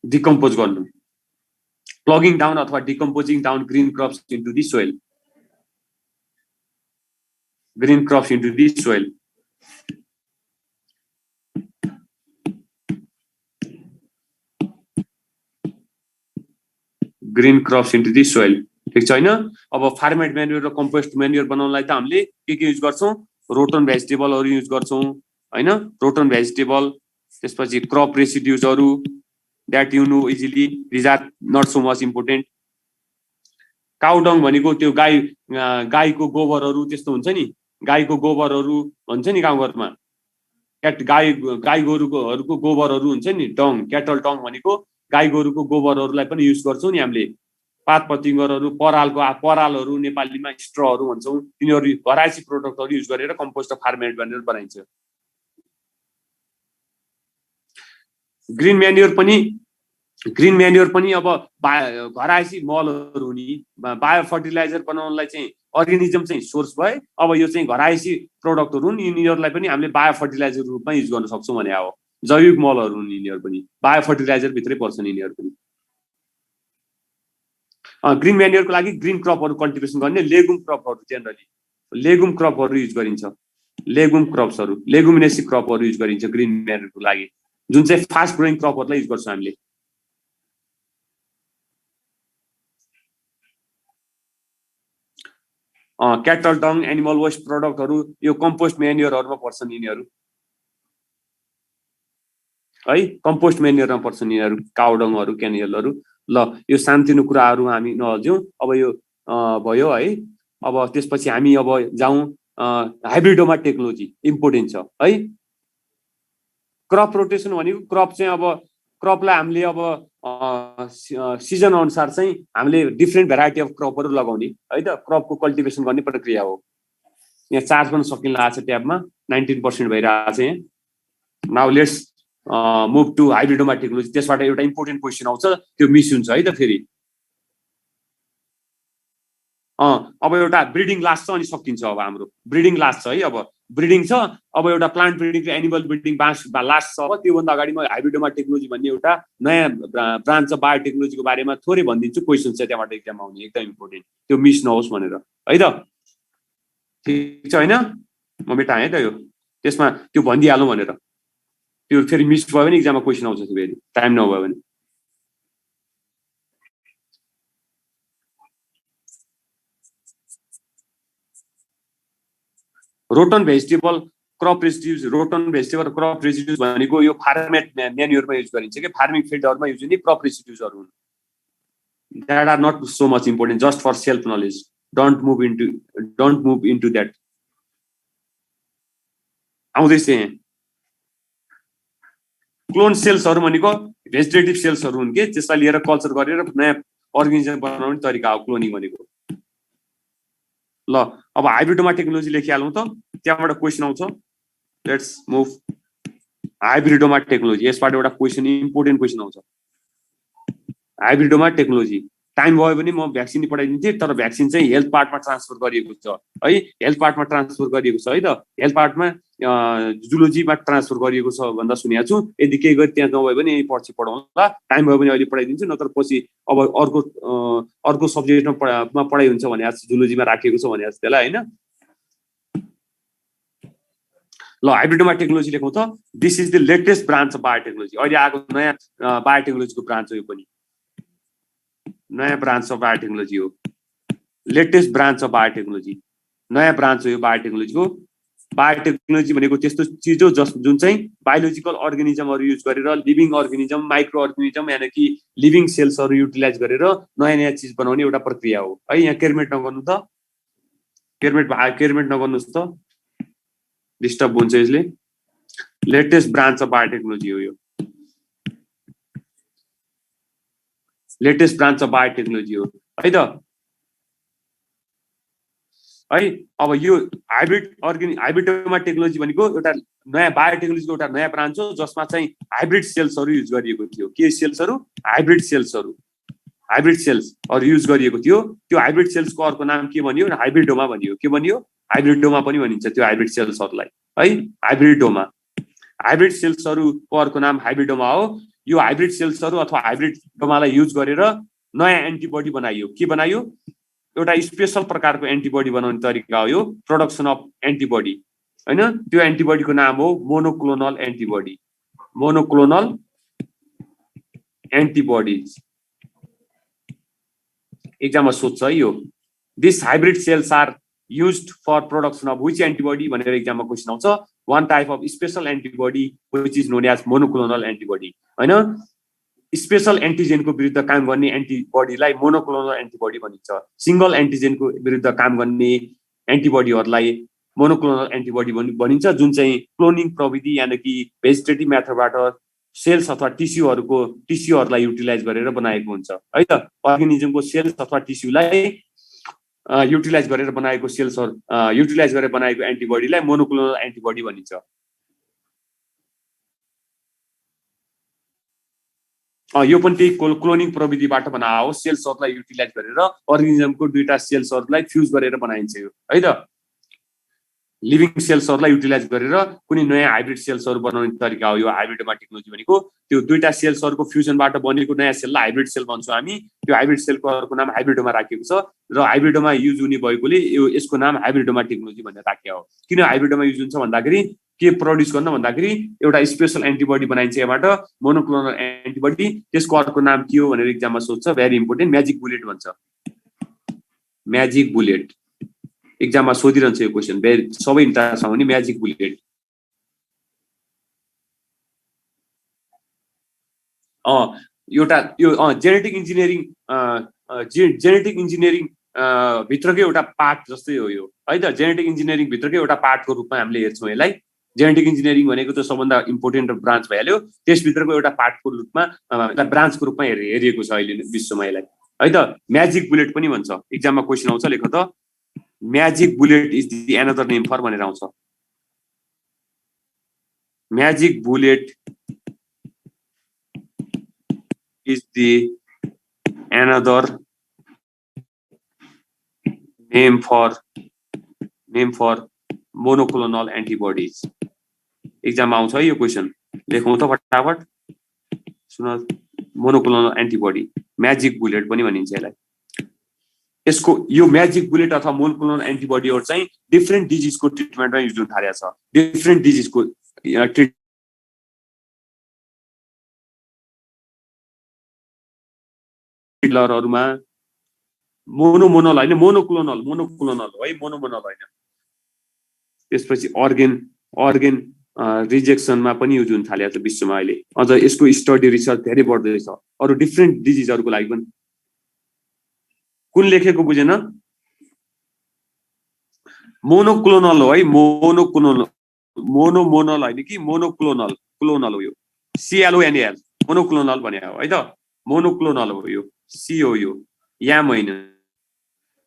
डिकम्पोज गर्नु। प्लगिङ डाउन अथवा डिकम्पोजिङ down green crops into the soil. Green crops into the soil. Green crops into the soil. ठिक छ हैन? अब फार्मेड म्यान्युअर र कम्पोस्ट म्यान्युअर बनाउनलाई त हामीले के युज गर्छौं? रोटन भेजिटेबलहरु युज गर्छौं हैन? रोटन भेजिटेबल, त्यसपछि crop रेसिड्युजहरु, that you know easily, these are not so much important. Cow dung भनेको त्यो गाईको गोबरहरु त्यस्तो हुन्छ नि, गाईको गोबरहरु भन्छ नि गाउँघरमा। गाई गोरुको गोबरहरु हुन्छ नि, डङ, क्याटल डङ भनेको गाई गोरुको गोबरहरुलाई पनि युज गर्छौं नि हामीले। पात पतिंगरहरु, परालहरु नेपालीमा स्ट्रहरु भन्छौं, तिनीहरु भराइसी प्रोडक्टहरु युज गरेर कम्पोस्ट अफ फार्मेड भनेर बनाइन्छ। ग्रिन म्यान्युअर पनि अब भराइसी मलहरु हुने, बायो फर्टिलाइजर बनाउनलाई चाहिँ अर्गानिजम चाहिँ सोर्स भए। अब यो चाहिँ घरायसी प्रोडक्टहरु हुन्, यिनीहरुलाई पनि हामीले बायो फर्टिलाइजर रूपमा युज गर्न सक्छौं भने हो। जैविक मलहरु हुन् यिनीहरु पनि, बायो फर्टिलाइजर भित्रै पर्छन् यिनीहरु पनि। ग्रिन म्यान्युअरको लागि ग्रिन क्रपहरु कल्टिभेसन गर्ने लेगुम क्रपहरु, जेनरली लेगुम क्रपहरु युज गरिन्छ। लेगुम क्रप्सहरु, लेगुमिनेसी क्रपहरु युज गरिन्छ ग्रिन म्यान्युअरको लागि, जुन चाहिँ फास्ट ग्रोइङ क्रपहरुलाई युज गर्छौं हामीले। क्याटल डङ, एनिमल वेस्ट प्रोडक्टहरु यो कम्पोस्ट म्यान्युअरहरुमा पर्छन् यिनीहरु है, कम्पोस्ट म्यान्युअरमा पर्छन् यिनीहरु, काउ डङहरु, क्यानियलहरु। ल यो सानोतिनो कुराहरु हामी नअल्झ्यौं। अब यो भयो है, अब त्यसपछि हामी अब जाउँ हाइब्रिडोमा टेक्नोलोजी इम्पोर्टेन्ट छ है। क्रप रोटेसन भनेको क्रप चाहिँ अब क्रपलाई हामीले अब सिजन अनुसार चाहिँ हामीले डिफ्रेन्ट भेराइटी अफ क्रपहरू लगाउने है त, क्रपको कल्टिभेसन गर्ने प्रक्रिया हो। यहाँ चार्ज गर्न सकिन्छ ट्याबमा 19% भइरहेको छ यहाँ। Now let's move to hybridoma technology. त्यसबाट एउटा इम्पोर्टेन्ट क्वेसन आउँछ, त्यो मिस हुन्छ है त फेरि। अब एउटा ब्रिडिङ लास्ट छ अनि सकिन्छ। अब हाम्रो ब्रिडिङ लास्ट छ है, अब ब्रिडिङ छ। अब एउटा प्लान्ट ब्रिडिङ र एनिमल ब्रिडिङ लास्ट छ। त्योभन्दा अगाडि म हाइब्रिडोमा टेक्नोलोजी भन्ने एउटा नयाँ ब्रान्च छ बायोटेक्नोलोजीको बारेमा थोरै भनिदिन्छु। क्वेसन चाहिँ त्यहाँबाट एक्जाममा आउने, एकदम इम्पोर्टेन्ट, त्यो मिस नहोस् भनेर है त। ठिक छ होइन, म मेटाएँ है त यो, त्यसमा त्यो भनिदिइहालौँ भनेर। त्यो फेरि मिस भयो भने एक्जाममा क्वेसन आउँछ फेरि, टाइम नभयो भने। Rotten vegetable crop residues, rotten vegetable crop residues भनेको यो फार्मेट म्यान्युरमा युज गरिन्छ कि फार्मिङ फिल्डहरूमा युज हुने क्रप रेजिड्युजहरू हुन्। That are not so much important, just for self knowledge. Don't move into that. आउँदैछ यहाँ क्लोन सेल्सहरू भनेको भेजिटेटिभ सेल्सहरू हुन् कि त्यसलाई लिएर कल्चर गरेर नयाँ अर्गेनिजम बनाउने तरिका हो क्लोनिङ भनेको। ल अब हाइब्रिडोमा टेक्नोलोजी लेखिहालौँ त, त्यहाँबाट क्वेसन आउँछ। Let's move hybridoma technology. यसबाट एउटा क्वेसन, इम्पोर्टेन्ट क्वेसन आउँछ। हाइब्रिडोमा टेक्नोलोजी टाइम भयो भने म भ्याक्सिन पठाइदिन्थेँ, तर भ्याक्सिन चाहिँ हेल्थ पार्टमा ट्रान्सफर गरिएको छ है। हेल्थ पार्टमा ट्रान्सफर गरिएको छ है त, हेल्थ पार्टमा जुलोजीमा ट्रान्सफर गरिएको छ भन्दा सुनेको छु। यदि केही गरी त्यहाँ नभयो भने यही पछि पढाउँला, टाइम भयो भने अहिले पढाइदिन्छु, नत्र पछि अब अर्को सब्जेक्टमा पढाइ हुन्छ भने जुलोजीमा राखिएको छ भने त्यसलाई होइन। ल हाइब्रिडोमा टेक्नोलोजी लेखौँ त। This is the latest branch of biotechnology. अहिले आएको नयाँ बायोटेक्नोलोजीको ब्रान्च हो यो पनि, नयाँ ब्रान्च अफ बायोटेक्नोलोजी हो। लेटेस्ट ब्रान्च अफ बायोटेक्नोलोजी, नयाँ ब्रान्च हो यो बायोटेक्नोलोजीको। बायोटेक्नोलोजी भनेको त्यस्तो चिज हो जुन चाहिँ बायोलोजिकल अर्गेनिजमहरू युज गरेर, लिभिङ अर्गेनिजम, माइक्रो अर्गेनिजम यानि कि लिभिङ सेल्सहरू युटिलाइज गरेर नयाँ नयाँ चिज बनाउने एउटा प्रक्रिया हो है। यहाँ केयरमेट नगर्नु त, केयरमेट नगर्नुहोस् त, डिस्टर्ब हुन्छ यसले। लेटेस्ट ब्रान्च अफ बायोटेक्नोलोजी हो यो, लेटेस्ट ब्रान्च अफ बायोटेक्नोलोजी हो है त है। अब यो हाइब्रिडोमा टेक्नोलोजी भनेको एउटा नयाँ बायोटेक्नोलोजीको एउटा नयाँ ब्रान्च हो जसमा चाहिँ हाइब्रिड सेल्सहरू युज गरिएको थियो। के सेल्सहरू? हाइब्रिड सेल्सहरू, हाइब्रिड सेल्सहरू युज गरिएको थियो। त्यो हाइब्रिड सेल्सको अर्को नाम के भनियो? हाइब्रिडोमा भनियो। के भनियो? हाइब्रिडोमा पनि भनिन्छ त्यो हाइब्रिड सेल्सहरूलाई है, हाइब्रिडोमा। हाइब्रिड सेल्सहरूको अर्को नाम हाइब्रिडोमा हो। यो हाइब्रिड सेल्सहरू अथवा हाइब्रिडोमालाई युज गरेर नयाँ एन्टिबडी बनाइयो। के बनाइयो? एउटा स्पेसल प्रकारको एन्टिबडी बनाउने तरिका हो यो, प्रोडक्सन अफ एन्टिबडी होइन। त्यो एन्टिबडीको नाम हो मोनोक्लोनल एन्टिबडी। मोनोक्लोनल एन्टिबडीज एक्जाममा सोध्छ है यो। This hybrid cells are used for production of which antibody भनेर एक्जाममा क्वेसन आउँछ। one type of special antibody which is known as monoclonal antibody हैन। स्पेशल एन्टिजेनको विरुद्ध काम गर्ने एन्टिबडीलाई मोनोक्लोनल एन्टिबडी भनिन्छ। सिंगल एन्टिजेनको विरुद्ध काम गर्ने एन्टिबडीहरूलाई मोनोक्लोनल एन्टिबडी भनिन्छ, जुन चाहिँ क्लोनिङ प्रविधि यानि कि भेजिटेटिभ मेथडबाट सेल्स अथवा टिस्युहरूलाई युटिलाइज गरेर बनाएको हुन्छ है त। अर्गेनिजमको सेल्स अथवा टिस्युलाई युटिलाइज गरेर बनाएको सेल्सहरू युटिलाइज गरेर बनाएको एन्टिबडीलाई मोनोक्लोनल एन्टिबडी भनिन्छ। यो पनि त्यही क्लोनिङ प्रविधिबाट बनाएको हो। सेल्सहरूलाई युटिलाइज गरेर अर्गेनिजमको दुईटा सेल्सहरूलाई फ्युज गरेर बनाइन्छ यो है त। लिभिङ सेल्सहरूलाई युटिलाइज गरेर कुनै नयाँ हाइब्रिड सेल्सहरू बनाउने तरिका हो यो हाइब्रिडोमा टेक्नोलोजी भनेको। त्यो दुईटा सेल्सहरूको फ्युजनबाट बनेको नयाँ सेललाई हाइब्रिड सेल भन्छौँ हामी। त्यो हाइब्रिड सेलको अर्को नाम हाइब्रिडोमा राखिएको छ र हाइब्रिडोमा युज हुने भएकोले यसको नाम हाइब्रिडोमा टेक्नोलोजी भनेर राखिएको हो। किन हाइब्रिडोमा युज हुन्छ भन्दाखेरि के प्रड्युस गर्न भन्दाखेरि एउटा स्पेसल एन्टिबडी बनाइन्छ यहाँबाट, मोनोक्लोनल एन्टिबडी। त्यसको अर्को नाम के हो भनेर एक्जाममा सोध्छ, भेरी इम्पोर्टेन्ट, म्याजिक बुलेट भन्छ। म्याजिक बुलेट एक्जाममा सोधिरहन्छ यो क्वेसन, सबै इन्ट्रेस्ट आउने म्याजिक बुलेट। एउटा यो जेनेटिक इन्जिनियरिङ भित्रकै एउटा पार्ट जस्तै हो यो है त। जेनेटिक इन्जिनियरिङ भित्रकै एउटा पार्टको रूपमा हामीले हेर्छौँ यसलाई। जेनेटिक इन्जिनियरिङ भनेको त सबभन्दा इम्पोर्टेन्ट ब्रान्च भइहाल्यो, त्यसभित्रको एउटा पार्टको रूपमा ब्रान्चको रूपमा हेरिएको छ अहिले विश्वमा यसलाई है त। म्याजिक बुलेट पनि भन्छ, इक्जाममा क्वेसन आउँछ, लेख त magic bullet is the another name for भनेर आउँछ। Magic bullet is the another name for monoclonal antibodies. इक्जाममा आउँछ है यो क्वेसन, लेखौँ त फटाफट। सुन, मोनोक्लोनल एन्टिबडी म्याजिक बुलेट पनि भनिन्छ यसलाई। यसको यो म्याजिक बुलेट अथवा मोनोक्लोनल एन्टिबडीहरु चाहिँ डिफरेन्ट डिजिजको ट्रिटमेन्टमा युज हुन थालेको छ। डिफरेन्ट डिजिजको ट्रिटमेन्टहरुमा मोनोमोनल हैन, मोनोक्लोनल हो है, मोनोमोनल हैन। त्यसपछि अर्गेन रिजेक्सनमा पनि युज हुन थालेको छ विश्वमा अहिले। अझ यसको स्टडी रिसर्च धेरै बढ्दैछ अरु डिफरेन्ट डिजिजहरुको लागि पनि। कुन लेखेको बुझेन? मोनोक्लोनल हो है, मोनोमोनल हैन कि मोनोक्लोनल, क्लोनल हो यो। CLONAL मोनोक्लोनल भने हो है त। मोनोक्लोनल हो यो, सी हो यो, याम हैन।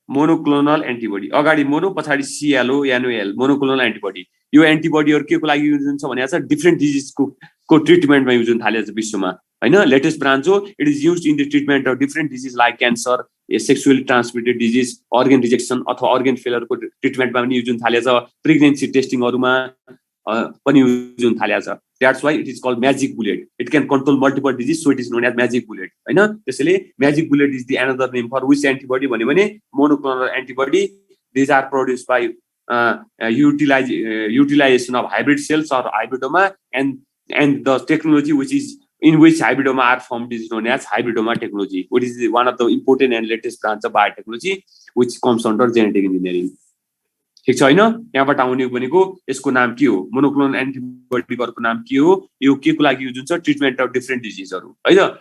मोनोक्लोनल एन्टिबडी, अगाडि मोनो पछाडि CLONAL मोनोक्लोनल एन्टिबडी। यो एन्टिबडीहरु के को लागि युज हुन्छ भने छ, डिफरेन्ट डिजिजको ट्रिटमेन्टमा युज हुन थालेको छ विश्वमा हैन। लेटेस्ट ब्रान्च हो, it is used in the treatment of different disease like cancer, sexually transmitted disease, organ rejection अथवा अर्गन फेलरको ट्रिटमेन्टमा पनि युज हुन थालेको छ। प्रेग्नेन्सी टेस्टिङहरुमा पनि युज हुन थालेको छ। That's why it is called magic bullet. It can control multiple disease, so it is known as magic bullet. हैन? त्यसैले magic bullet is the another name for which antibody भन्यो भने monoclonal antibody. These are produced by utilization of hybrid cells or hybridoma, and the technology which is in which hybridoma are formed is known as hybridoma technology, which is one of the important and latest branch of biotechnology which comes under genetic engineering. ठीक छ हैन? यहाँबाट आउने भनेको यसको नाम के हो? मोनोक्लोनल एन्टिबडीहरुको नाम के हो? यो के को लागि युज हुन्छ? ट्रिटमेन्ट अफ डिफरेन्ट डिजिजहरु है त।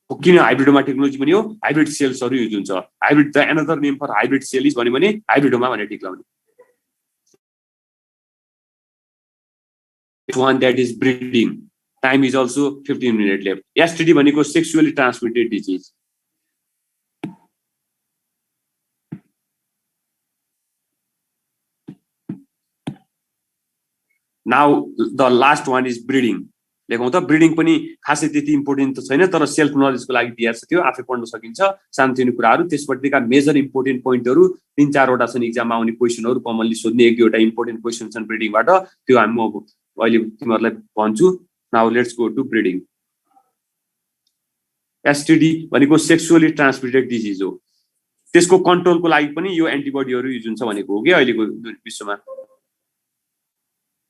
किन हाइब्रिडोमा टेक्नोलोजी पनि हो? हाइब्रिड सेल्सहरु युज हुन्छ। Hybrid the another name for hybrid cell is भन्यो भने हाइब्रिडोमा भनेर टिक लाउने। One that is breeding. Time is also 15 minutes left. STD भनेको sexually transmitted disease. Now the last one is breeding. लेखौँ त breeding पनि खासै त्यति इम्पोर्टेन्ट त छैन, तर सेल्फ नलेजको लागि दिएको छ, त्यो आफै पढ्न सकिन्छ। सानोतिनो कुराहरु, त्यसपट्टिका मेजर इम्पोर्टेन्ट पोइन्टहरु 3-4 वटा छन् एक्जाममा आउने क्वेशनहरु, कमनली सोध्ने एक दुईवटा इम्पोर्टेन्ट क्वेशन छन् ब्रिडिङबाट, त्यो हामी म अहिले तिमीहरुलाई भन्छु। Now let's go to breeding. STD भनेको सेक्सुअली ट्रान्समिटेड डिजिज हो। त्यसको कन्ट्रोलको लागि पनि यो एन्टिबडीहरु युज हुन्छ भनेको हो के अहिलेको विश्वमा।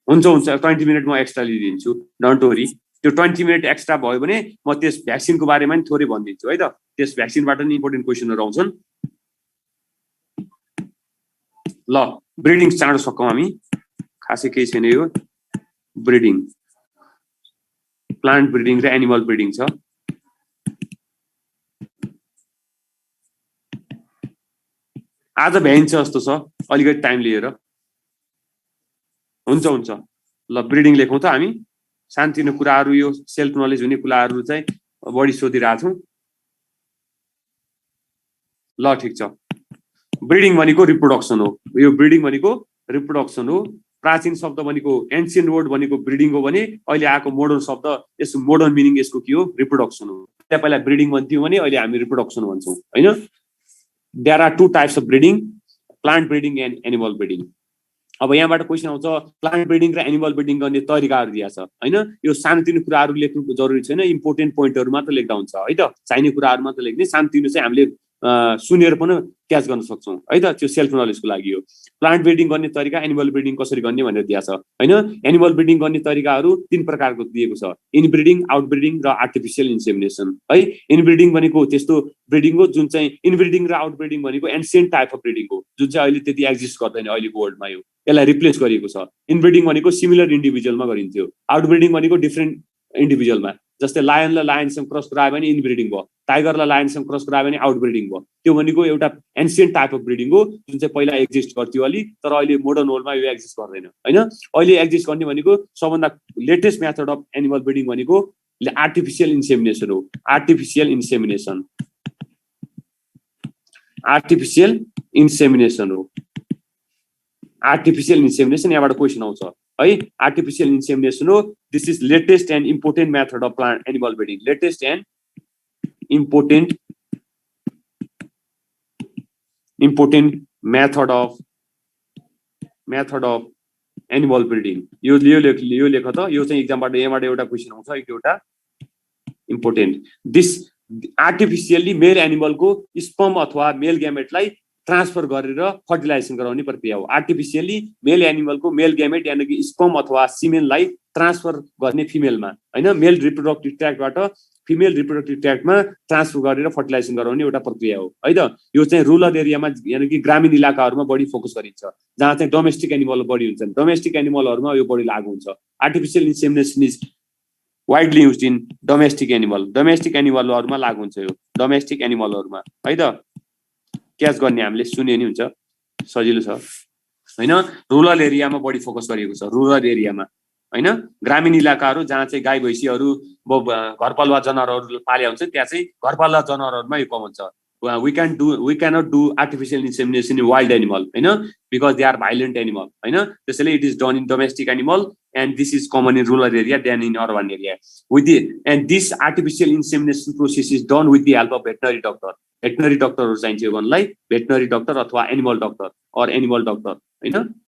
हुन्छ 20 मिनेट म एक्स्ट्रा लिदिन्छु, डोन्ट वरी। त्यो 20 मिनेट एक्स्ट्रा भयो भने म त्यस भ्याक्सिनको बारेमा नि थोरै भन्दिन्छु है त। त्यस भ्याक्सिनबाट नि इम्पोर्टेन्ट क्वेशनहरु आउँछन्। ल ब्रिडिङ चाँडो सकौं हामी, खासै केही छैन यो। ब्रिडिङ, प्लान्ट ब्रिडिङ र एनिमल ब्रिडिङ छ। आज भ्याइन्छ जस्तो छ, अलिकति टाइम लिएर। हुन्छ ल ब्रिडिङ लेखौँ त हामी। सानोतिनो कुराहरु, यो सेल्फ नलेज हुने कुराहरु चाहिँ बढी सोधिरहेछौँ। ल ठीक छ। ब्रिडिङ भनेको रिप्रोडक्सन हो। यो ब्रिडिङ भनेको रिप्रोडक्सन हो। प्राचीन शब्द भनेको एन्शियन्ट वर्ड भनेको ब्रिडिङ हो भने अहिले आएको मोडर्न शब्द, यसको मोडर्न मिनिङ यसको के हो? रिप्रोडक्सन हो। पहिला ब्रिडिङ भन्थ्यौं भने अहिले हामी रिप्रोडक्सन भन्छौं हैन। There are 2 types of breeding, plant breeding and animal breeding. अब यहाँबाट क्वेशन आउँछ, प्लान्ट ब्रिडिङ र एनिमल ब्रिडिङ गर्ने तरिकाहरु दिया छ हैन। यो सानोतिनो कुराहरु लेख्नुको जरुरी छैन, इम्पोर्टेन्ट पोइन्टहरु मात्र लेख्दा हुन्छ है त। चाहिने कुराहरु मात्र लेख्ने, सानोतिनो चाहिँ हामीले सुनेर पनि क्याच गर्न सक्छौं है त। त्यो सेल्फ नलेजको लागि हो। प्लान्ट ब्रिडिङ गर्ने तरिका, एनिमल ब्रिडिङ कसरी गर्ने भनेर दिया छ हैन। एनिमल ब्रिडिङ गर्ने तरिकाहरु 3 प्रकारको दिएको छ, इनब्रिडिङ, आउटब्रिडिङ र आर्टिफिशियल इन्सेमिनेसन है। इनब्रिडिङ भनेको त्यस्तो ब्रिडिङ हो जुन चाहिँ, इनब्रिडिङ र आउटब्रिडिङ भनेको एन्शियन्ट टाइप अफ ब्रिडिङ हो जुन चाहिँ अहिले त्यति एक्जिस्ट गर्दैन अहिलेको वर्ल्डमा। यो यसलाई रिप्लेस गरिएको छ। इनब्रिडिङ भनेको सिमिलर इन्डिभिजुअलमा गरिन्थ्यो, आउटब्रिडिङ भनेको डिफरेन्ट इन्डिभिजुअलमा। जस्तै लायनलाई लायनसँग क्रस गरायो भने इनब्रिडिङ भयो, टाइगरलाई लायनसँग क्रस गरायो भने आउटब्रिडिङ भयो। त्यो भनेको एउटा एन्सियन्ट टाइप अफ ब्रिडिङ हो जुन चाहिँ पहिला एक्जिस्ट गर्थ्यो अलि, तर अहिले मोडर्न वर्ल्डमा यो एक्जिस्ट गर्दैन हैन। अहिले एक्जिस्ट गर्ने भनेको सबभन्दा latest method of animal breeding भनेको आर्टिफिशियल इन्सेमिनेसन हो। आर्टिफिशियल इन्सेमिनेसन हो। आर्टिफिशियल इन्सेमिनेसन यहाँबाट क्वेसन आउँछ है। आर्टिफिशियल इन्सेमिनेसन हो। This is latest and important method of plant animal breeding. Latest and important method of animal breeding. यो लेख त, यो चाहिँ एक्जामबाट यहाँबाट एउटा क्वेसन आउँछ, एउटा इम्पोर्टेन्ट। दिस आर्टिफिशियली मेल एनिमलको स्पर्म अथवा मेल ग्यामेटलाई ट्रान्सफर गरेर फर्टिलाइजेसन गराउने प्रक्रिया हो। आर्टिफिशियली मेल एनिमलको मेल ग्यामेट यानि कि स्पर्म अथवा सिमेनलाई ट्रान्सफर गर्ने फिमेलमा हैन, मेल रिप्रोडक्टिभ ट्र्याक्टबाट फिमेल रिप्रोडक्टिभ ट्र्याक्टमा ट्रान्सफर गरेर फर्टिलाइजेसन गराउने एउटा प्रक्रिया हो है त। यो चाहिँ रुरल एरियामा यानि कि ग्रामीण इलाकाहरूमा बढी फोकस गरिन्छ, जहाँ चाहिँ डोमेस्टिक एनिमल बढी हुन्छन्। डोमेस्टिक एनिमलहरूमा यो बढी लागू हुन्छ। Artificial insemination is widely used in domestic animal. Domestic एनिमलहरूमा लागू हुन्छ यो, डोमेस्टिक एनिमलहरूमा है त। क्याच गर्ने हामीले सुने नि हुन्छ, सजिलो छ हैन। रुरल एरियामा बढी फोकस गरिएको छ, रुरल एरियामा हैन। ग्रामीण इलाकाहरू जहाँ चाहिँ गाई भैँसीहरू घरपालुवा जनावरहरू पाले हुन्छ, त्यहाँ चाहिँ घरपालुवा जनावरहरूमा यो कमन छ। we cannot do artificial insemination in wild animal हैन, because they are violent animal हैन। त्यसैले it is done in domestic animal and this is common in rural area than in urban area. And this artificial insemination process is done with the help of veterinary doctor. Veterinary डक्टरहरू चाहिन्छ यो गर्नलाई, veterinary doctor अथवा animal doctor हैन।